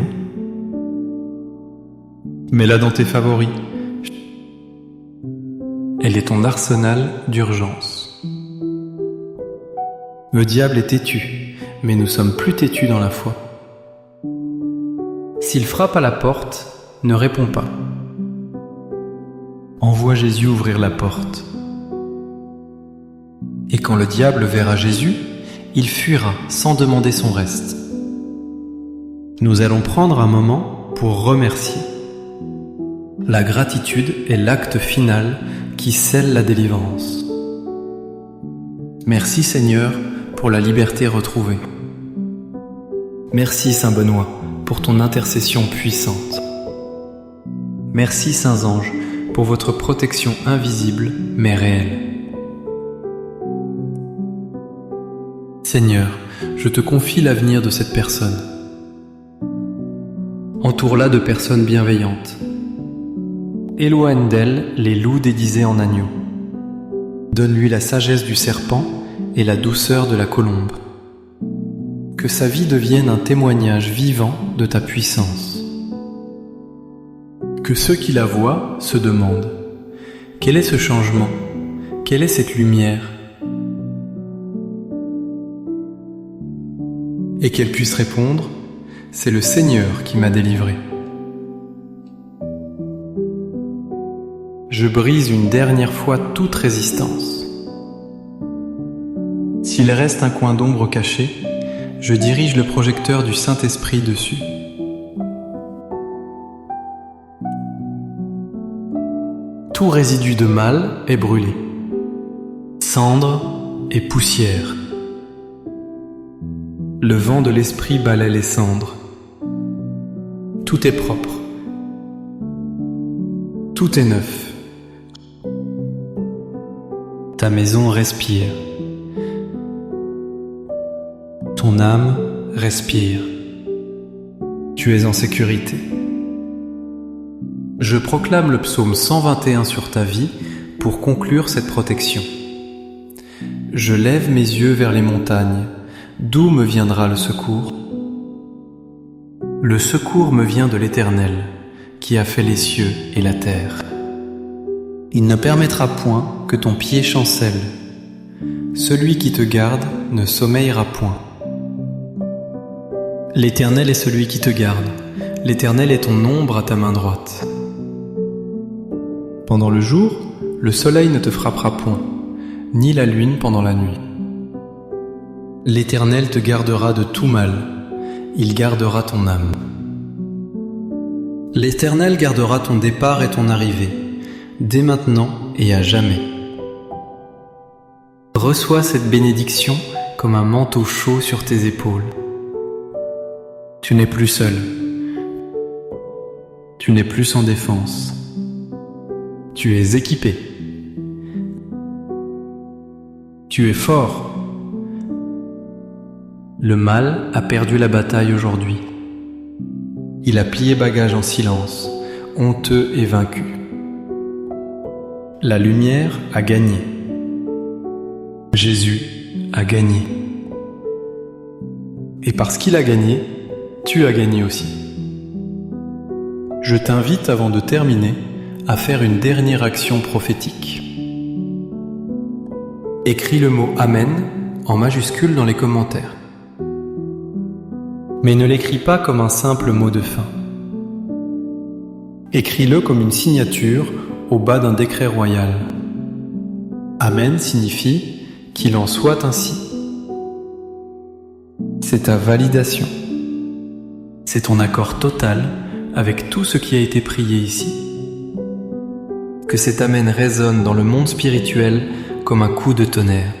Mets-la dans tes favoris. Elle est ton arsenal d'urgence. Le diable est têtu, mais nous sommes plus têtus dans la foi. S'il frappe à la porte, ne réponds pas. Envoie Jésus ouvrir la porte. Et quand le diable verra Jésus, il fuira sans demander son reste. Nous allons prendre un moment pour remercier. La gratitude est l'acte final qui scelle la délivrance. Merci Seigneur pour la liberté retrouvée. Merci Saint Benoît pour ton intercession puissante. Merci Saints Anges pour votre protection invisible mais réelle. Seigneur, je te confie l'avenir de cette personne. Entoure-la de personnes bienveillantes. Éloigne d'elle les loups déguisés en agneaux. Donne-lui la sagesse du serpent et la douceur de la colombe. Que sa vie devienne un témoignage vivant de ta puissance. Que ceux qui la voient se demandent: quel est ce changement? Quelle est cette lumière? Et qu'elle puisse répondre: c'est le Seigneur qui m'a délivré. Je brise une dernière fois toute résistance. S'il reste un coin d'ombre caché, je dirige le projecteur du Saint-Esprit dessus. Tout résidu de mal est brûlé. Cendres et poussière. Le vent de l'esprit balaie les cendres. Tout est propre. Tout est neuf. Ta maison respire. Ton âme respire. Tu es en sécurité. Je proclame le psaume 121 sur ta vie pour conclure cette protection. Je lève mes yeux vers les montagnes. D'où me viendra le secours? Le secours me vient de l'Éternel, qui a fait les cieux et la terre. Il ne permettra point que ton pied chancelle. Celui qui te garde ne sommeillera point. L'Éternel est celui qui te garde. L'Éternel est ton ombre à ta main droite. Pendant le jour, le soleil ne te frappera point, ni la lune pendant la nuit. L'Éternel te gardera de tout mal, il gardera ton âme. L'Éternel gardera ton départ et ton arrivée, dès maintenant et à jamais. Reçois cette bénédiction comme un manteau chaud sur tes épaules. Tu n'es plus seul. Tu n'es plus sans défense. Tu es équipé. Tu es fort. Le mal a perdu la bataille aujourd'hui. Il a plié bagage en silence, honteux et vaincu. La lumière a gagné. Jésus a gagné. Et parce qu'il a gagné, tu as gagné aussi. Je t'invite avant de terminer à faire une dernière action prophétique. Écris le mot Amen en majuscule dans les commentaires. Mais ne l'écris pas comme un simple mot de fin. Écris-le comme une signature au bas d'un décret royal. Amen signifie qu'il en soit ainsi. C'est ta validation. C'est ton accord total avec tout ce qui a été prié ici. Que cet Amen résonne dans le monde spirituel comme un coup de tonnerre.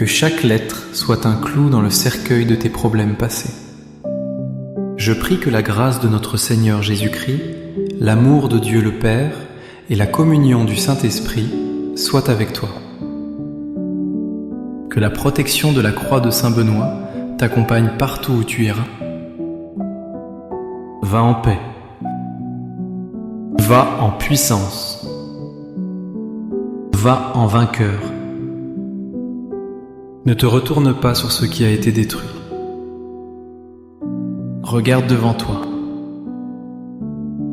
Que chaque lettre soit un clou dans le cercueil de tes problèmes passés. Je prie que la grâce de notre Seigneur Jésus-Christ, l'amour de Dieu le Père et la communion du Saint-Esprit soient avec toi. Que la protection de la croix de Saint-Benoît t'accompagne partout où tu iras. Va en paix. Va en puissance. Va en vainqueur. Ne te retourne pas sur ce qui a été détruit. Regarde devant toi.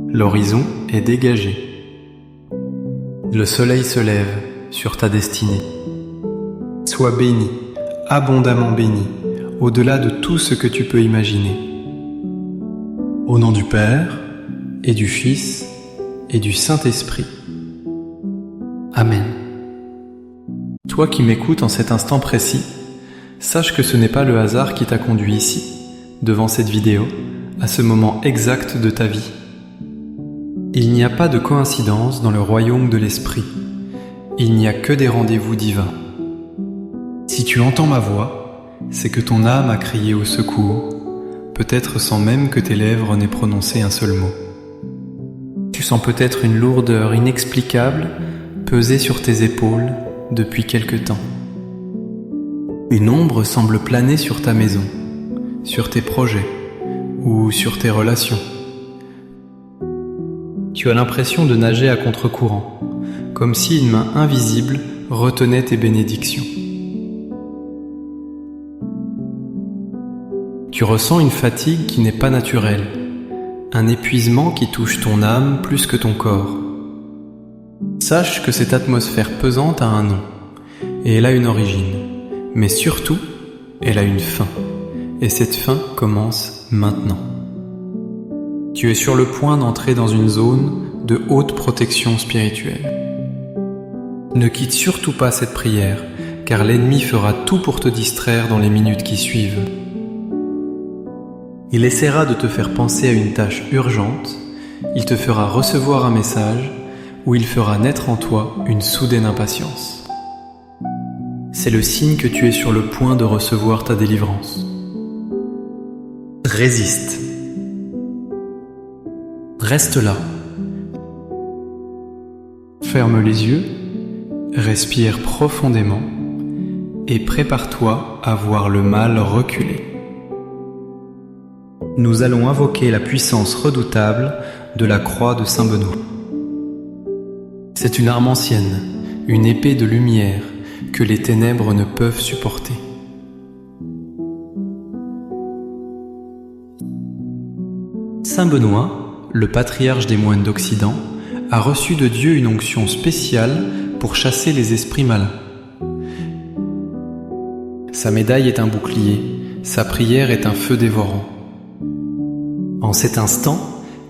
L'horizon est dégagé. Le soleil se lève sur ta destinée. Sois béni, abondamment béni, au-delà de tout ce que tu peux imaginer. Au nom du Père, et du Fils, et du Saint-Esprit. Amen. Toi qui m'écoutes en cet instant précis, sache que ce n'est pas le hasard qui t'a conduit ici, devant cette vidéo, à ce moment exact de ta vie. Il n'y a pas de coïncidence dans le royaume de l'esprit. Il n'y a que des rendez-vous divins. Si tu entends ma voix, c'est que ton âme a crié au secours, peut-être sans même que tes lèvres n'aient prononcé un seul mot. Tu sens peut-être une lourdeur inexplicable peser sur tes épaules depuis quelque temps. Une ombre semble planer sur ta maison, sur tes projets ou sur tes relations. Tu as l'impression de nager à contre-courant, comme si une main invisible retenait tes bénédictions. Tu ressens une fatigue qui n'est pas naturelle, un épuisement qui touche ton âme plus que ton corps. Sache que cette atmosphère pesante a un nom, et elle a une origine, mais surtout, elle a une fin, et cette fin commence maintenant. Tu es sur le point d'entrer dans une zone de haute protection spirituelle. Ne quitte surtout pas cette prière, car l'ennemi fera tout pour te distraire dans les minutes qui suivent. Il essaiera de te faire penser à une tâche urgente, il te fera recevoir un message, ou il fera naître en toi une soudaine impatience. C'est le signe que tu es sur le point de recevoir ta délivrance. Résiste. Reste là, ferme les yeux, respire profondément et prépare-toi à voir le mal reculer. Nous allons invoquer la puissance redoutable de la croix de Saint Benoît. C'est une arme ancienne, une épée de lumière que les ténèbres ne peuvent supporter. Saint Benoît, le patriarche des moines d'Occident, a reçu de Dieu une onction spéciale pour chasser les esprits malins. Sa médaille est un bouclier, sa prière est un feu dévorant. En cet instant,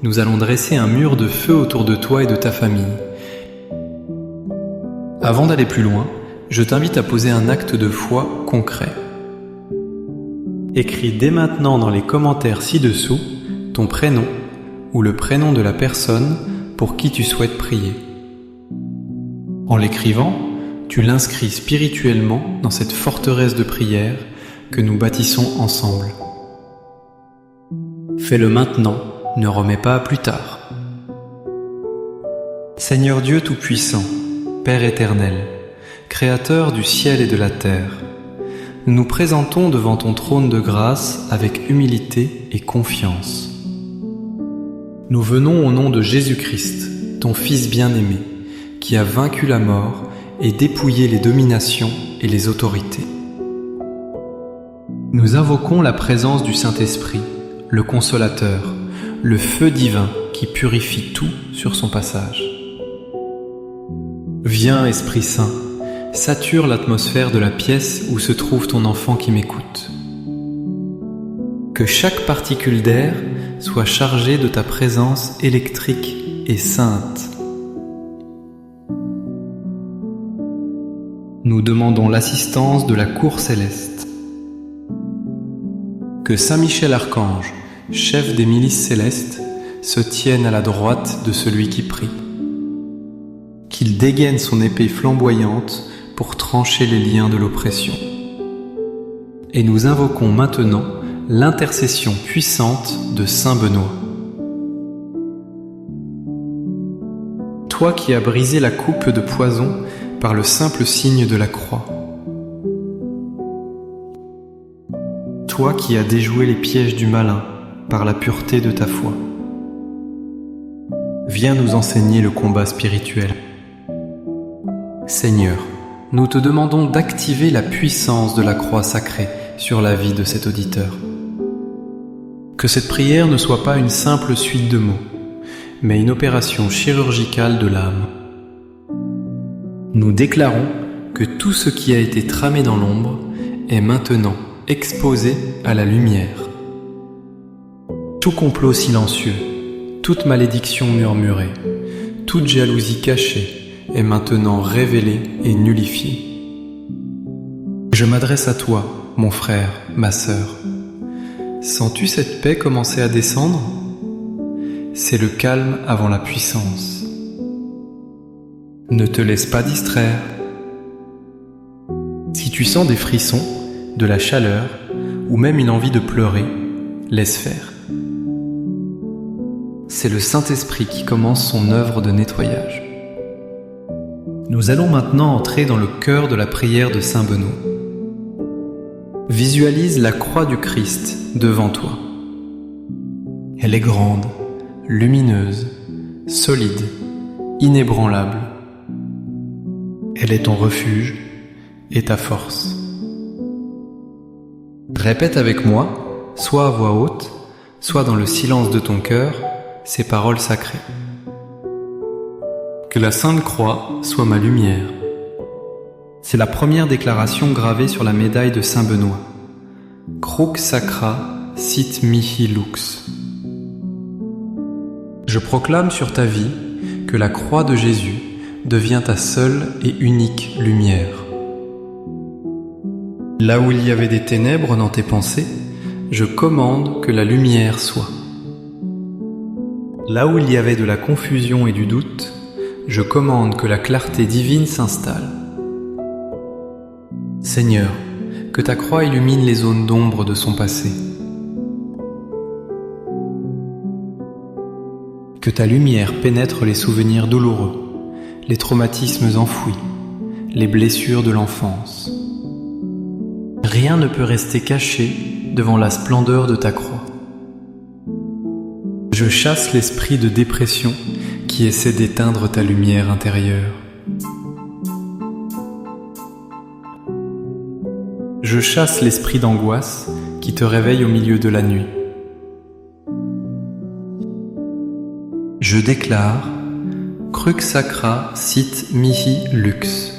nous allons dresser un mur de feu autour de toi et de ta famille. Avant d'aller plus loin, je t'invite à poser un acte de foi concret. Écris dès maintenant dans les commentaires ci-dessous ton prénom ou le prénom de la personne pour qui tu souhaites prier. En l'écrivant, tu l'inscris spirituellement dans cette forteresse de prière que nous bâtissons ensemble. Fais-le maintenant, ne remets pas à plus tard. Seigneur Dieu Tout-Puissant, Père éternel, Créateur du ciel et de la terre, nous nous présentons devant ton trône de grâce avec humilité et confiance. Nous venons au nom de Jésus-Christ, ton Fils bien-aimé, qui a vaincu la mort et dépouillé les dominations et les autorités. Nous invoquons la présence du Saint-Esprit, le Consolateur, le feu divin qui purifie tout sur son passage. Viens, Esprit Saint, sature l'atmosphère de la pièce où se trouve ton enfant qui m'écoute. Que chaque particule d'air soit chargée de ta présence électrique et sainte. Nous demandons l'assistance de la cour céleste. Que Saint Michel Archange, chef des milices célestes, se tienne à la droite de celui qui prie. Qu'il dégaine son épée flamboyante pour trancher les liens de l'oppression. Et nous invoquons maintenant l'intercession puissante de Saint Benoît. Toi qui as brisé la coupe de poison par le simple signe de la croix. Toi qui as déjoué les pièges du malin par la pureté de ta foi. Viens nous enseigner le combat spirituel. Seigneur, nous te demandons d'activer la puissance de la croix sacrée sur la vie de cet auditeur. Que cette prière ne soit pas une simple suite de mots, mais une opération chirurgicale de l'âme. Nous déclarons que tout ce qui a été tramé dans l'ombre est maintenant exposé à la lumière. Tout complot silencieux, toute malédiction murmurée, toute jalousie cachée est maintenant révélée et nullifiée. Je m'adresse à toi, mon frère, ma sœur. Sens-tu cette paix commencer à descendre ? C'est le calme avant la puissance. Ne te laisse pas distraire. Si tu sens des frissons, de la chaleur ou même une envie de pleurer, laisse faire. C'est le Saint-Esprit qui commence son œuvre de nettoyage. Nous allons maintenant entrer dans le cœur de la prière de Saint Benoît. Visualise la croix du Christ devant toi. Elle est grande, lumineuse, solide, inébranlable. Elle est ton refuge et ta force. Répète avec moi, soit à voix haute, soit dans le silence de ton cœur, ces paroles sacrées. Que la Sainte Croix soit ma lumière. C'est la première déclaration gravée sur la médaille de Saint Benoît. Crux sacra sit mihi lux. Je proclame sur ta vie que la croix de Jésus devient ta seule et unique lumière. Là où il y avait des ténèbres dans tes pensées, je commande que la lumière soit. Là où il y avait de la confusion et du doute, je commande que la clarté divine s'installe. Seigneur, que ta croix illumine les zones d'ombre de son passé. Que ta lumière pénètre les souvenirs douloureux, les traumatismes enfouis, les blessures de l'enfance. Rien ne peut rester caché devant la splendeur de ta croix. Je chasse l'esprit de dépression qui essaie d'éteindre ta lumière intérieure. Je chasse l'esprit d'angoisse qui te réveille au milieu de la nuit. Je déclare Crux sacra sit mihi lux.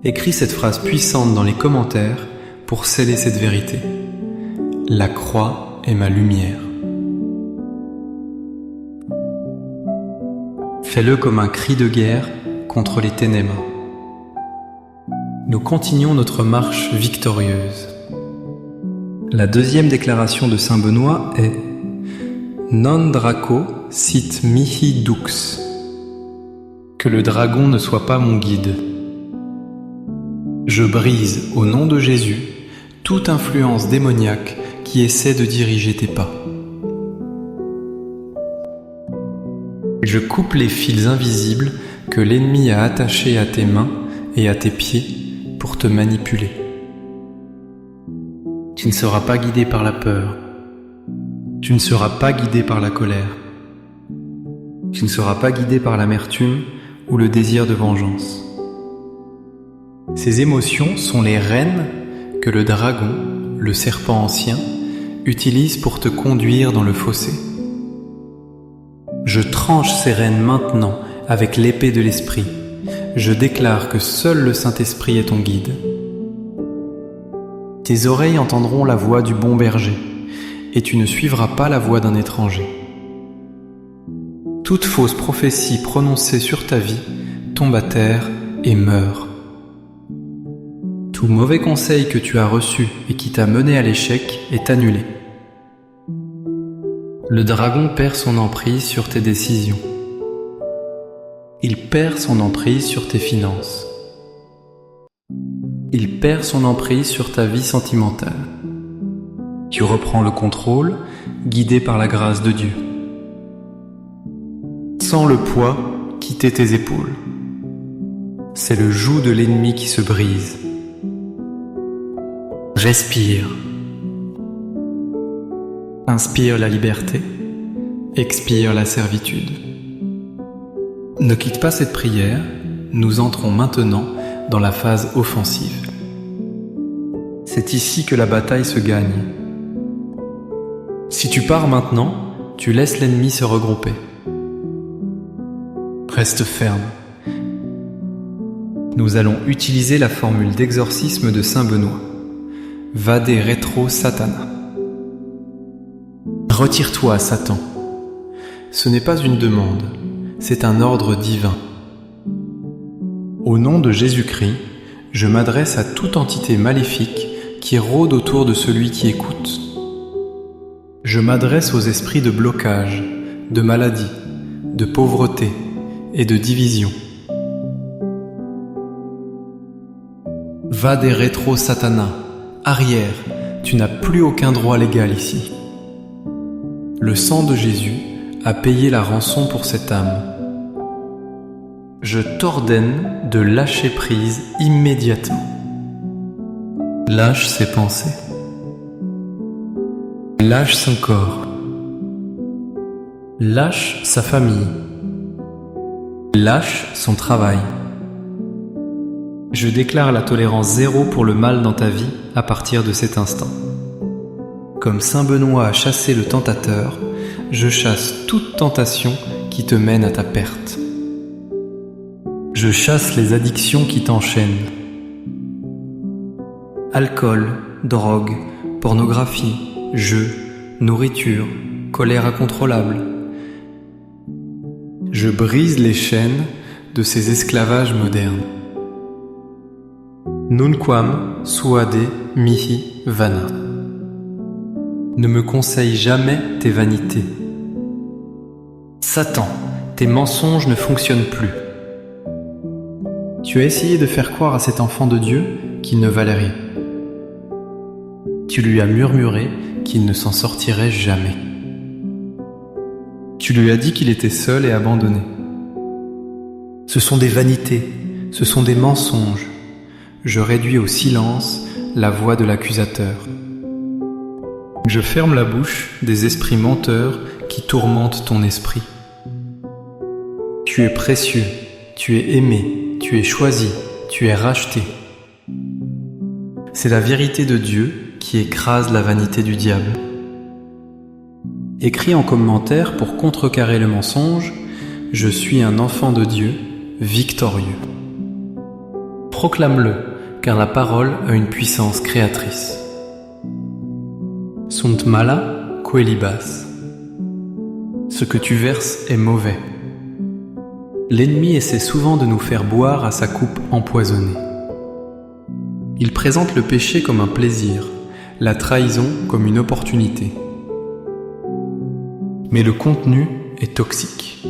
Écris cette phrase puissante dans les commentaires pour sceller cette vérité. La croix est ma lumière. Fais-le comme un cri de guerre contre les ténèbres. Nous continuons notre marche victorieuse. La deuxième déclaration de saint Benoît est Non draco sit mihi dux. Que le dragon ne soit pas mon guide. Je brise, au nom de Jésus, toute influence démoniaque qui essaie de diriger tes pas. Je coupe les fils invisibles que l'ennemi a attachés à tes mains et à tes pieds pour te manipuler. Tu ne seras pas guidé par la peur. Tu ne seras pas guidé par la colère. Tu ne seras pas guidé par l'amertume ou le désir de vengeance. Ces émotions sont les rênes que le dragon, le serpent ancien, utilise pour te conduire dans le fossé. Je tranche ces rênes maintenant avec l'épée de l'Esprit. Je déclare que seul le Saint-Esprit est ton guide. Tes oreilles entendront la voix du bon berger, et tu ne suivras pas la voix d'un étranger. Toute fausse prophétie prononcée sur ta vie tombe à terre et meurt. Tout mauvais conseil que tu as reçu et qui t'a mené à l'échec est annulé. Le dragon perd son emprise sur tes décisions. Il perd son emprise sur tes finances. Il perd son emprise sur ta vie sentimentale. Tu reprends le contrôle, guidé par la grâce de Dieu. Sens le poids quitter tes épaules. C'est le joug de l'ennemi qui se brise. Respire. Inspire la liberté. Expire la servitude. Ne quitte pas cette prière, nous entrons maintenant dans la phase offensive. C'est ici que la bataille se gagne. Si tu pars maintenant, tu laisses l'ennemi se regrouper. Reste ferme. Nous allons utiliser la formule d'exorcisme de saint Benoît. Vade retro Satana. Retire-toi, Satan. Ce n'est pas une demande, c'est un ordre divin. Au nom de Jésus-Christ, je m'adresse à toute entité maléfique qui rôde autour de celui qui écoute. Je m'adresse aux esprits de blocage, de maladie, de pauvreté et de division. Vade retro Satana. Arrière, tu n'as plus aucun droit légal ici. Le sang de Jésus a payé la rançon pour cette âme. Je t'ordonne de lâcher prise immédiatement. Lâche ses pensées. Lâche son corps. Lâche sa famille. Lâche son travail. Je déclare la tolérance zéro pour le mal dans ta vie à partir de cet instant. Comme saint Benoît a chassé le tentateur, je chasse toute tentation qui te mène à ta perte. Je chasse les addictions qui t'enchaînent. Alcool, drogue, pornographie, jeux, nourriture, colère incontrôlable. Je brise les chaînes de ces esclavages modernes. Nunquam suade mihi vana. Ne me conseille jamais tes vanités. Satan, tes mensonges ne fonctionnent plus. Tu as essayé de faire croire à cet enfant de Dieu qu'il ne valait rien. Tu lui as murmuré qu'il ne s'en sortirait jamais. Tu lui as dit qu'il était seul et abandonné. Ce sont des vanités, ce sont des mensonges. Je réduis au silence la voix de l'accusateur. Je ferme la bouche des esprits menteurs qui tourmentent ton esprit. Tu es précieux, tu es aimé, tu es choisi, tu es racheté. C'est la vérité de Dieu qui écrase la vanité du diable. Écris en commentaire pour contrecarrer le mensonge, je suis un enfant de Dieu, victorieux. Proclame-le, car la parole a une puissance créatrice. Sunt mala coelibas. Ce que tu verses est mauvais. L'ennemi essaie souvent de nous faire boire à sa coupe empoisonnée. Il présente le péché comme un plaisir, la trahison comme une opportunité. Mais le contenu est toxique.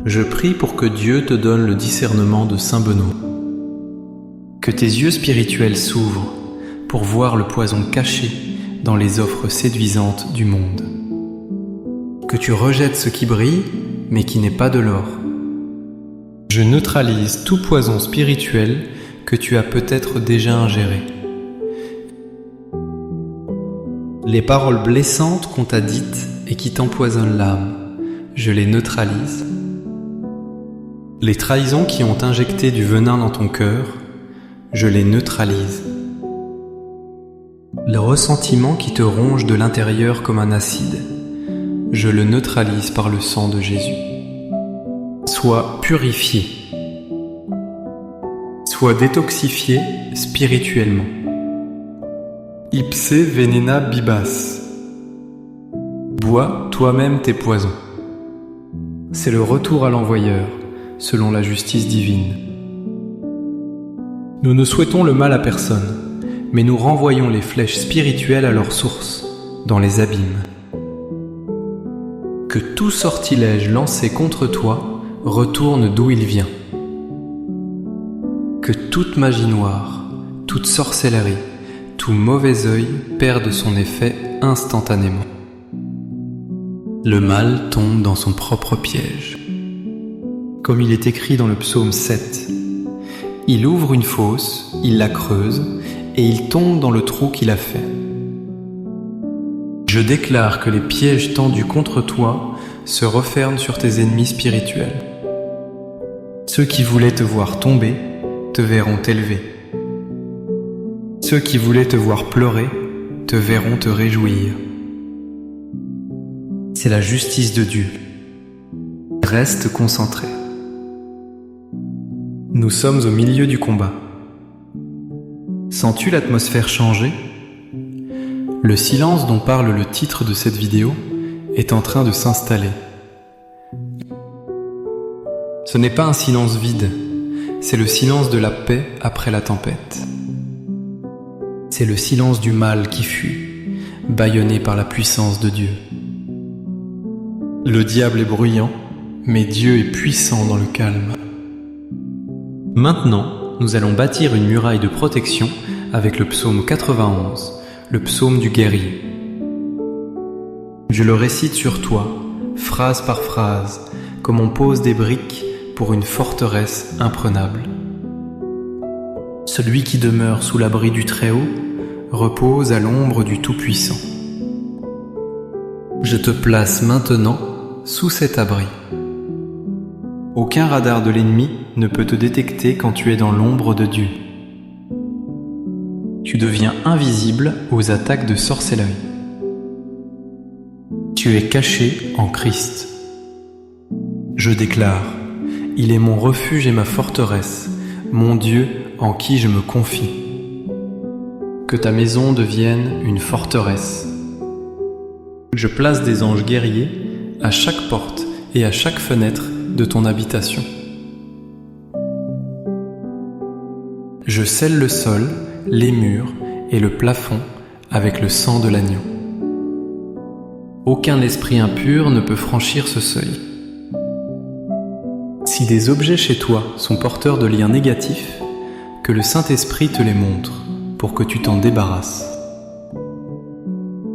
Je prie pour que Dieu te donne le discernement de Saint Benoît. Que tes yeux spirituels s'ouvrent pour voir le poison caché dans les offres séduisantes du monde. Que tu rejettes ce qui brille, mais qui n'est pas de l'or. Je neutralise tout poison spirituel que tu as peut-être déjà ingéré. Les paroles blessantes qu'on t'a dites et qui t'empoisonnent l'âme, je les neutralise. Les trahisons qui ont injecté du venin dans ton cœur, je les neutralise. Le ressentiment qui te ronge de l'intérieur comme un acide, je le neutralise par le sang de Jésus. Sois purifié. Sois détoxifié spirituellement. Ipse venena bibas. Bois toi-même tes poisons. C'est le retour à l'envoyeur, selon la justice divine. Nous ne souhaitons le mal à personne, mais nous renvoyons les flèches spirituelles à leur source, dans les abîmes. Que tout sortilège lancé contre toi retourne d'où il vient. Que toute magie noire, toute sorcellerie, tout mauvais œil perde son effet instantanément. Le mal tombe dans son propre piège. Comme il est écrit dans le psaume 7, il ouvre une fosse, il la creuse, et il tombe dans le trou qu'il a fait. Je déclare que les pièges tendus contre toi se referment sur tes ennemis spirituels. Ceux qui voulaient te voir tomber te verront t'élever. Ceux qui voulaient te voir pleurer te verront te réjouir. C'est la justice de Dieu. Reste concentré. Nous sommes au milieu du combat. Sens-tu l'atmosphère changer ? Le silence dont parle le titre de cette vidéo est en train de s'installer. Ce n'est pas un silence vide, c'est le silence de la paix après la tempête. C'est le silence du mal qui fuit, bâillonné par la puissance de Dieu. Le diable est bruyant, mais Dieu est puissant dans le calme. Maintenant, nous allons bâtir une muraille de protection avec le psaume 91, le psaume du guerrier. Je le récite sur toi, phrase par phrase, comme on pose des briques pour une forteresse imprenable. Celui qui demeure sous l'abri du Très-Haut repose à l'ombre du Tout-Puissant. Je te place maintenant sous cet abri. Aucun radar de l'ennemi ne peut te détecter quand tu es dans l'ombre de Dieu. Tu deviens invisible aux attaques de sorcellerie. Tu es caché en Christ. Je déclare, il est mon refuge et ma forteresse, mon Dieu en qui je me confie. Que ta maison devienne une forteresse. Je place des anges guerriers à chaque porte et à chaque fenêtre de ton habitation. Je scelle le sol, les murs et le plafond avec le sang de l'agneau. Aucun esprit impur ne peut franchir ce seuil. Si des objets chez toi sont porteurs de liens négatifs, que le Saint-Esprit te les montre pour que tu t'en débarrasses.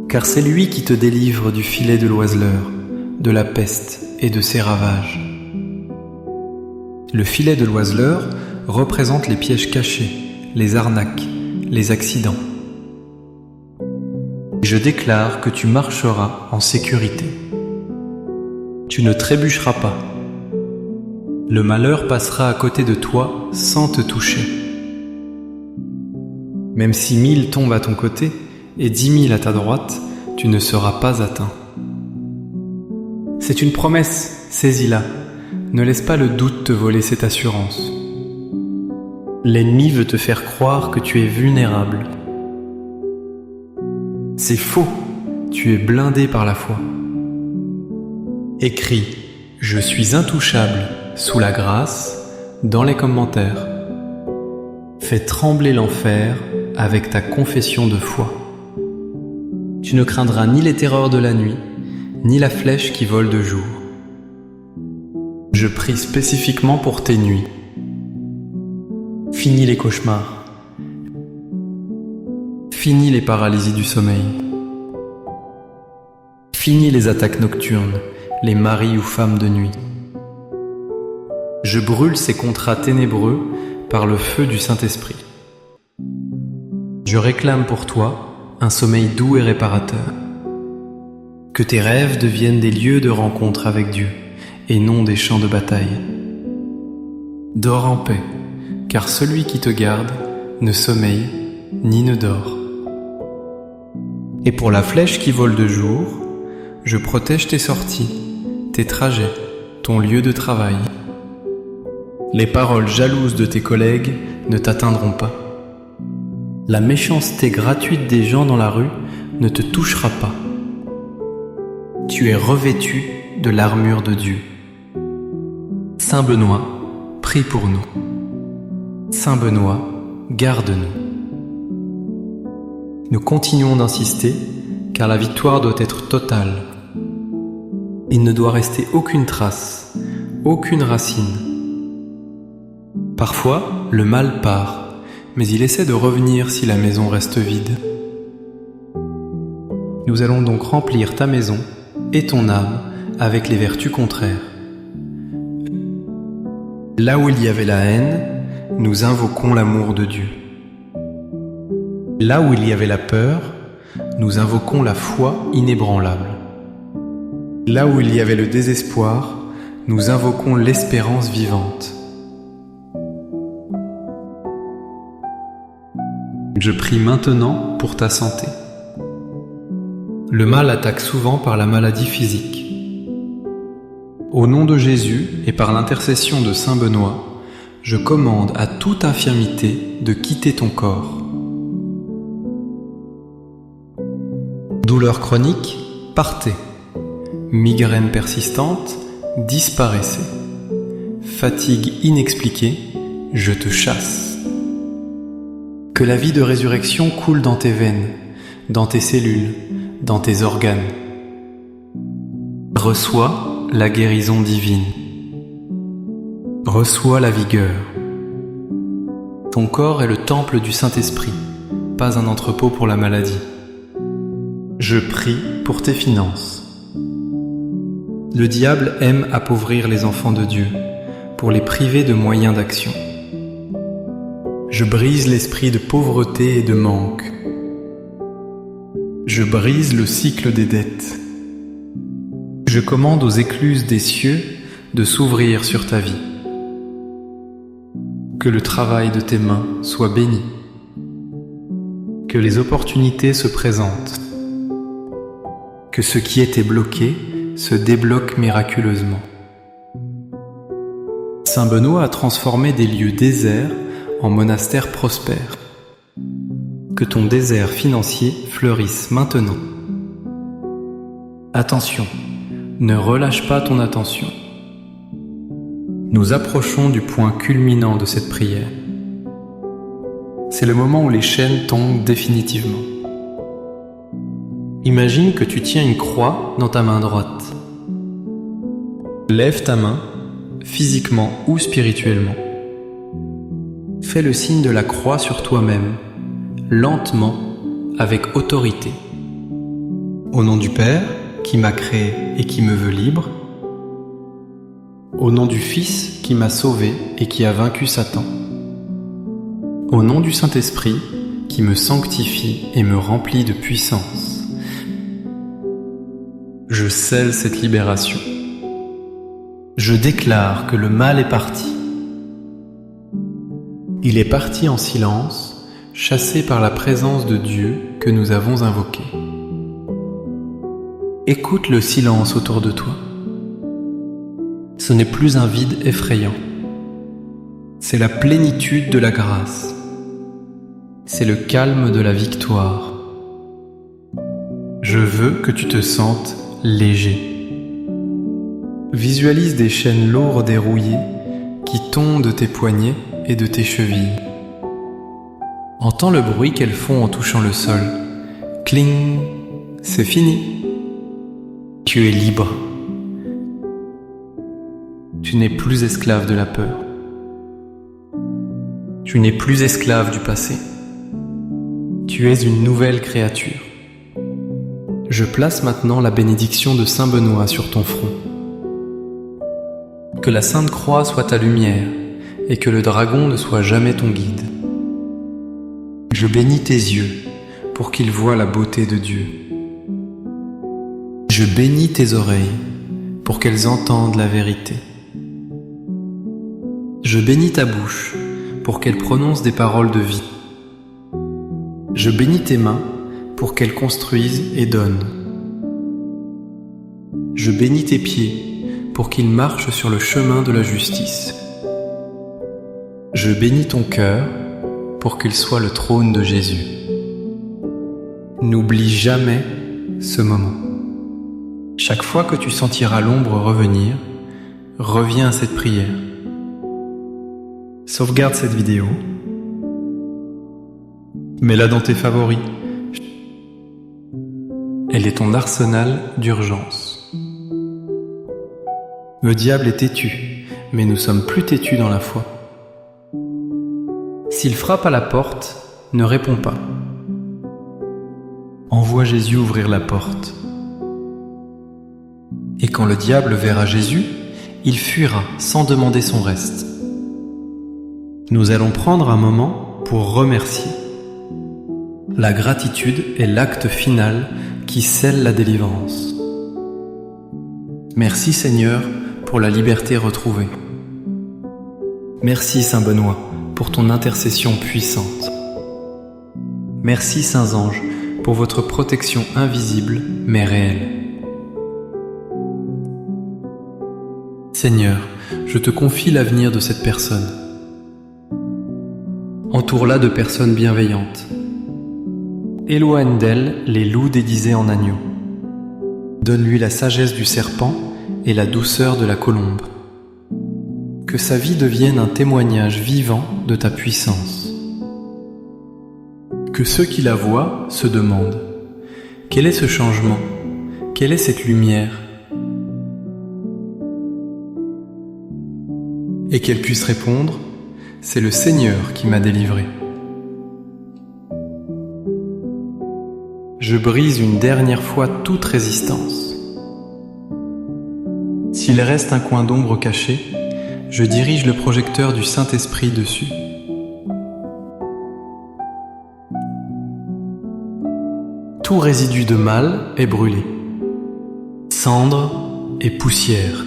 Car c'est lui qui te délivre du filet de l'oiseleur, de la peste et de ses ravages. Le filet de l'oiseleur représente les pièges cachés, les arnaques, les accidents. Je déclare que tu marcheras en sécurité. Tu ne trébucheras pas. Le malheur passera à côté de toi sans te toucher. Même si 1000 tombent à ton côté et 10 000 à ta droite, tu ne seras pas atteint. C'est une promesse, saisis-la. Ne laisse pas le doute te voler cette assurance. L'ennemi veut te faire croire que tu es vulnérable. C'est faux, tu es blindé par la foi. Écris « Je suis intouchable sous la grâce » dans les commentaires. Fais trembler l'enfer avec ta confession de foi. Tu ne craindras ni les terreurs de la nuit, ni la flèche qui vole de jour. Je prie spécifiquement pour tes nuits. Finis les cauchemars. Finis les paralysies du sommeil. Finis les attaques nocturnes, les maris ou femmes de nuit. Je brûle ces contrats ténébreux par le feu du Saint-Esprit. Je réclame pour toi un sommeil doux et réparateur. Que tes rêves deviennent des lieux de rencontre avec Dieu et non des champs de bataille. Dors en paix, car celui qui te garde ne sommeille ni ne dort. Et pour la flèche qui vole de jour, je protège tes sorties, tes trajets, ton lieu de travail. Les paroles jalouses de tes collègues ne t'atteindront pas. La méchanceté gratuite des gens dans la rue ne te touchera pas. Tu es revêtu de l'armure de Dieu. Saint Benoît, prie pour nous. Saint Benoît, garde-nous. Nous continuons d'insister, car la victoire doit être totale. Il ne doit rester aucune trace, aucune racine. Parfois, le mal part, mais il essaie de revenir si la maison reste vide. Nous allons donc remplir ta maison et ton âme avec les vertus contraires. Là où il y avait la haine, nous invoquons l'amour de Dieu. Là où il y avait la peur, nous invoquons la foi inébranlable. Là où il y avait le désespoir, nous invoquons l'espérance vivante. Je prie maintenant pour ta santé. Le mal attaque souvent par la maladie physique. Au nom de Jésus et par l'intercession de Saint Benoît, je commande à toute infirmité de quitter ton corps. Douleurs chroniques, partez. Migraine persistante, disparaissez. Fatigue inexpliquée, je te chasse. Que la vie de résurrection coule dans tes veines, dans tes cellules, dans tes organes. Reçois la guérison divine. Reçois la vigueur. Ton corps est le temple du Saint-Esprit, pas un entrepôt pour la maladie. Je prie pour tes finances. Le diable aime appauvrir les enfants de Dieu, pour les priver de moyens d'action. Je brise l'esprit de pauvreté et de manque. Je brise le cycle des dettes. Je commande aux écluses des cieux de s'ouvrir sur ta vie. Que le travail de tes mains soit béni. Que les opportunités se présentent. Que ce qui était bloqué se débloque miraculeusement. Saint Benoît a transformé des lieux déserts en monastères prospères. Que ton désert financier fleurisse maintenant. Attention, ne relâche pas ton attention. Nous approchons du point culminant de cette prière. C'est le moment où les chaînes tombent définitivement. Imagine que tu tiens une croix dans ta main droite. Lève ta main, physiquement ou spirituellement. Fais le signe de la croix sur toi-même, lentement, avec autorité. Au nom du Père, qui m'a créé et qui me veut libre. Au nom du Fils qui m'a sauvé et qui a vaincu Satan. Au nom du Saint-Esprit qui me sanctifie et me remplit de puissance. Je scelle cette libération. Je déclare que le mal est parti. Il est parti en silence, chassé par la présence de Dieu que nous avons invoqué. Écoute le silence autour de toi. Ce n'est plus un vide effrayant. C'est la plénitude de la grâce. C'est le calme de la victoire. Je veux que tu te sentes léger. Visualise des chaînes lourdes et rouillées qui tombent de tes poignets et de tes chevilles. Entends le bruit qu'elles font en touchant le sol. Cling, c'est fini. Tu es libre. Tu n'es plus esclave de la peur. Tu n'es plus esclave du passé. Tu es une nouvelle créature. Je place maintenant la bénédiction de Saint Benoît sur ton front. Que la Sainte Croix soit ta lumière et que le dragon ne soit jamais ton guide. Je bénis tes yeux pour qu'ils voient la beauté de Dieu. Je bénis tes oreilles pour qu'elles entendent la vérité. Je bénis ta bouche pour qu'elle prononce des paroles de vie. Je bénis tes mains pour qu'elles construisent et donnent. Je bénis tes pieds pour qu'ils marchent sur le chemin de la justice. Je bénis ton cœur pour qu'il soit le trône de Jésus. N'oublie jamais ce moment. Chaque fois que tu sentiras l'ombre revenir, reviens à cette prière. Sauvegarde cette vidéo. Mets-la dans tes favoris. Elle est ton arsenal d'urgence. Le diable est têtu, mais nous sommes plus têtus dans la foi. S'il frappe à la porte, ne réponds pas. Envoie Jésus ouvrir la porte. Et quand le diable verra Jésus, il fuira sans demander son reste. Nous allons prendre un moment pour remercier. La gratitude est l'acte final qui scelle la délivrance. Merci Seigneur pour la liberté retrouvée. Merci Saint Benoît pour ton intercession puissante. Merci Saints Anges pour votre protection invisible mais réelle. Seigneur, je te confie l'avenir de cette personne. Entoure-la de personnes bienveillantes. Éloigne d'elle les loups déguisés en agneaux. Donne-lui la sagesse du serpent et la douceur de la colombe. Que sa vie devienne un témoignage vivant de ta puissance. Que ceux qui la voient se demandent: quel est ce changement? Quelle est cette lumière? Et qu'elle puisse répondre: c'est le Seigneur qui m'a délivré. Je brise une dernière fois toute résistance. S'il reste un coin d'ombre caché, je dirige le projecteur du Saint-Esprit dessus. Tout résidu de mal est brûlé. Cendres et poussière.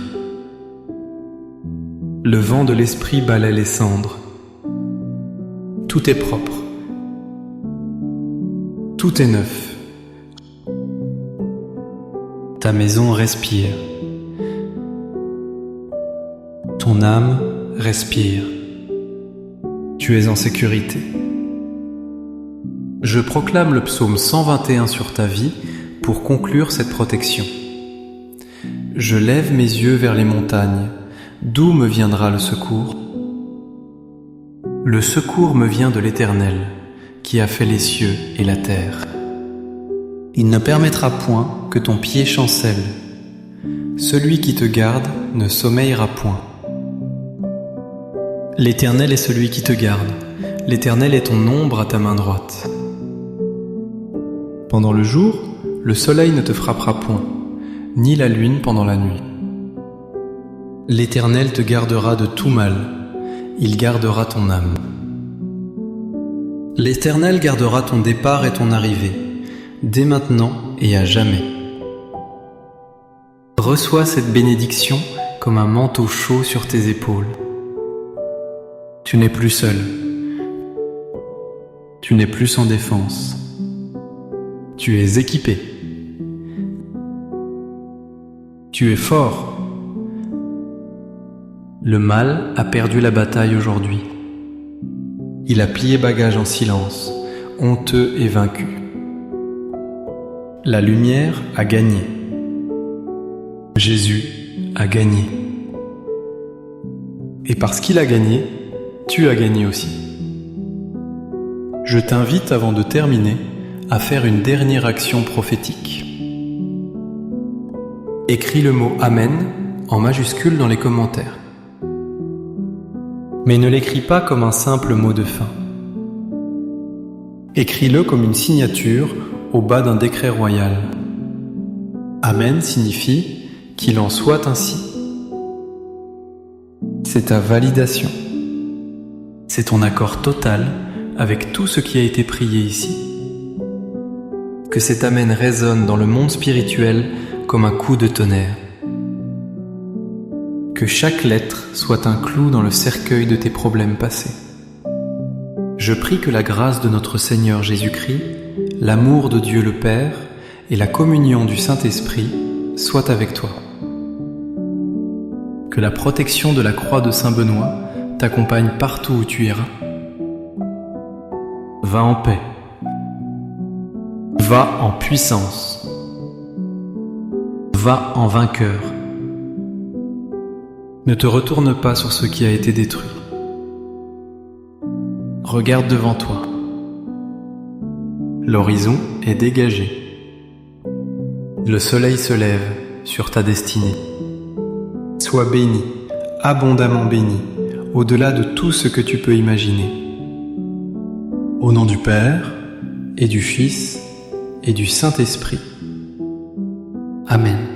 Le vent de l'esprit balaie les cendres. Tout est propre. Tout est neuf. Ta maison respire. Ton âme respire. Tu es en sécurité. Je proclame le psaume 121 sur ta vie pour conclure cette protection. Je lève mes yeux vers les montagnes. D'où me viendra le secours? Le secours me vient de l'Éternel, qui a fait les cieux et la terre. Il ne permettra point que ton pied chancelle. Celui qui te garde ne sommeillera point. L'Éternel est celui qui te garde. L'Éternel est ton ombre à ta main droite. Pendant le jour, le soleil ne te frappera point, ni la lune pendant la nuit. L'Éternel te gardera de tout mal, il gardera ton âme. L'Éternel gardera ton départ et ton arrivée, dès maintenant et à jamais. Reçois cette bénédiction comme un manteau chaud sur tes épaules. Tu n'es plus seul. Tu n'es plus sans défense. Tu es équipé. Tu es fort. Le mal a perdu la bataille aujourd'hui. Il a plié bagage en silence, honteux et vaincu. La lumière a gagné. Jésus a gagné. Et parce qu'il a gagné, tu as gagné aussi. Je t'invite, avant de terminer, à faire une dernière action prophétique. Écris le mot Amen en majuscule dans les commentaires. Mais ne l'écris pas comme un simple mot de fin. Écris-le comme une signature au bas d'un décret royal. Amen signifie qu'il en soit ainsi. C'est ta validation. C'est ton accord total avec tout ce qui a été prié ici. Que cet Amen résonne dans le monde spirituel comme un coup de tonnerre. Que chaque lettre soit un clou dans le cercueil de tes problèmes passés. Je prie que la grâce de notre Seigneur Jésus-Christ, l'amour de Dieu le Père et la communion du Saint-Esprit soient avec toi. Que la protection de la croix de Saint-Benoît t'accompagne partout où tu iras. Va en paix. Va en puissance. Va en vainqueur. Ne te retourne pas sur ce qui a été détruit. Regarde devant toi. L'horizon est dégagé. Le soleil se lève sur ta destinée. Sois béni, abondamment béni, au-delà de tout ce que tu peux imaginer. Au nom du Père, et du Fils, et du Saint-Esprit. Amen.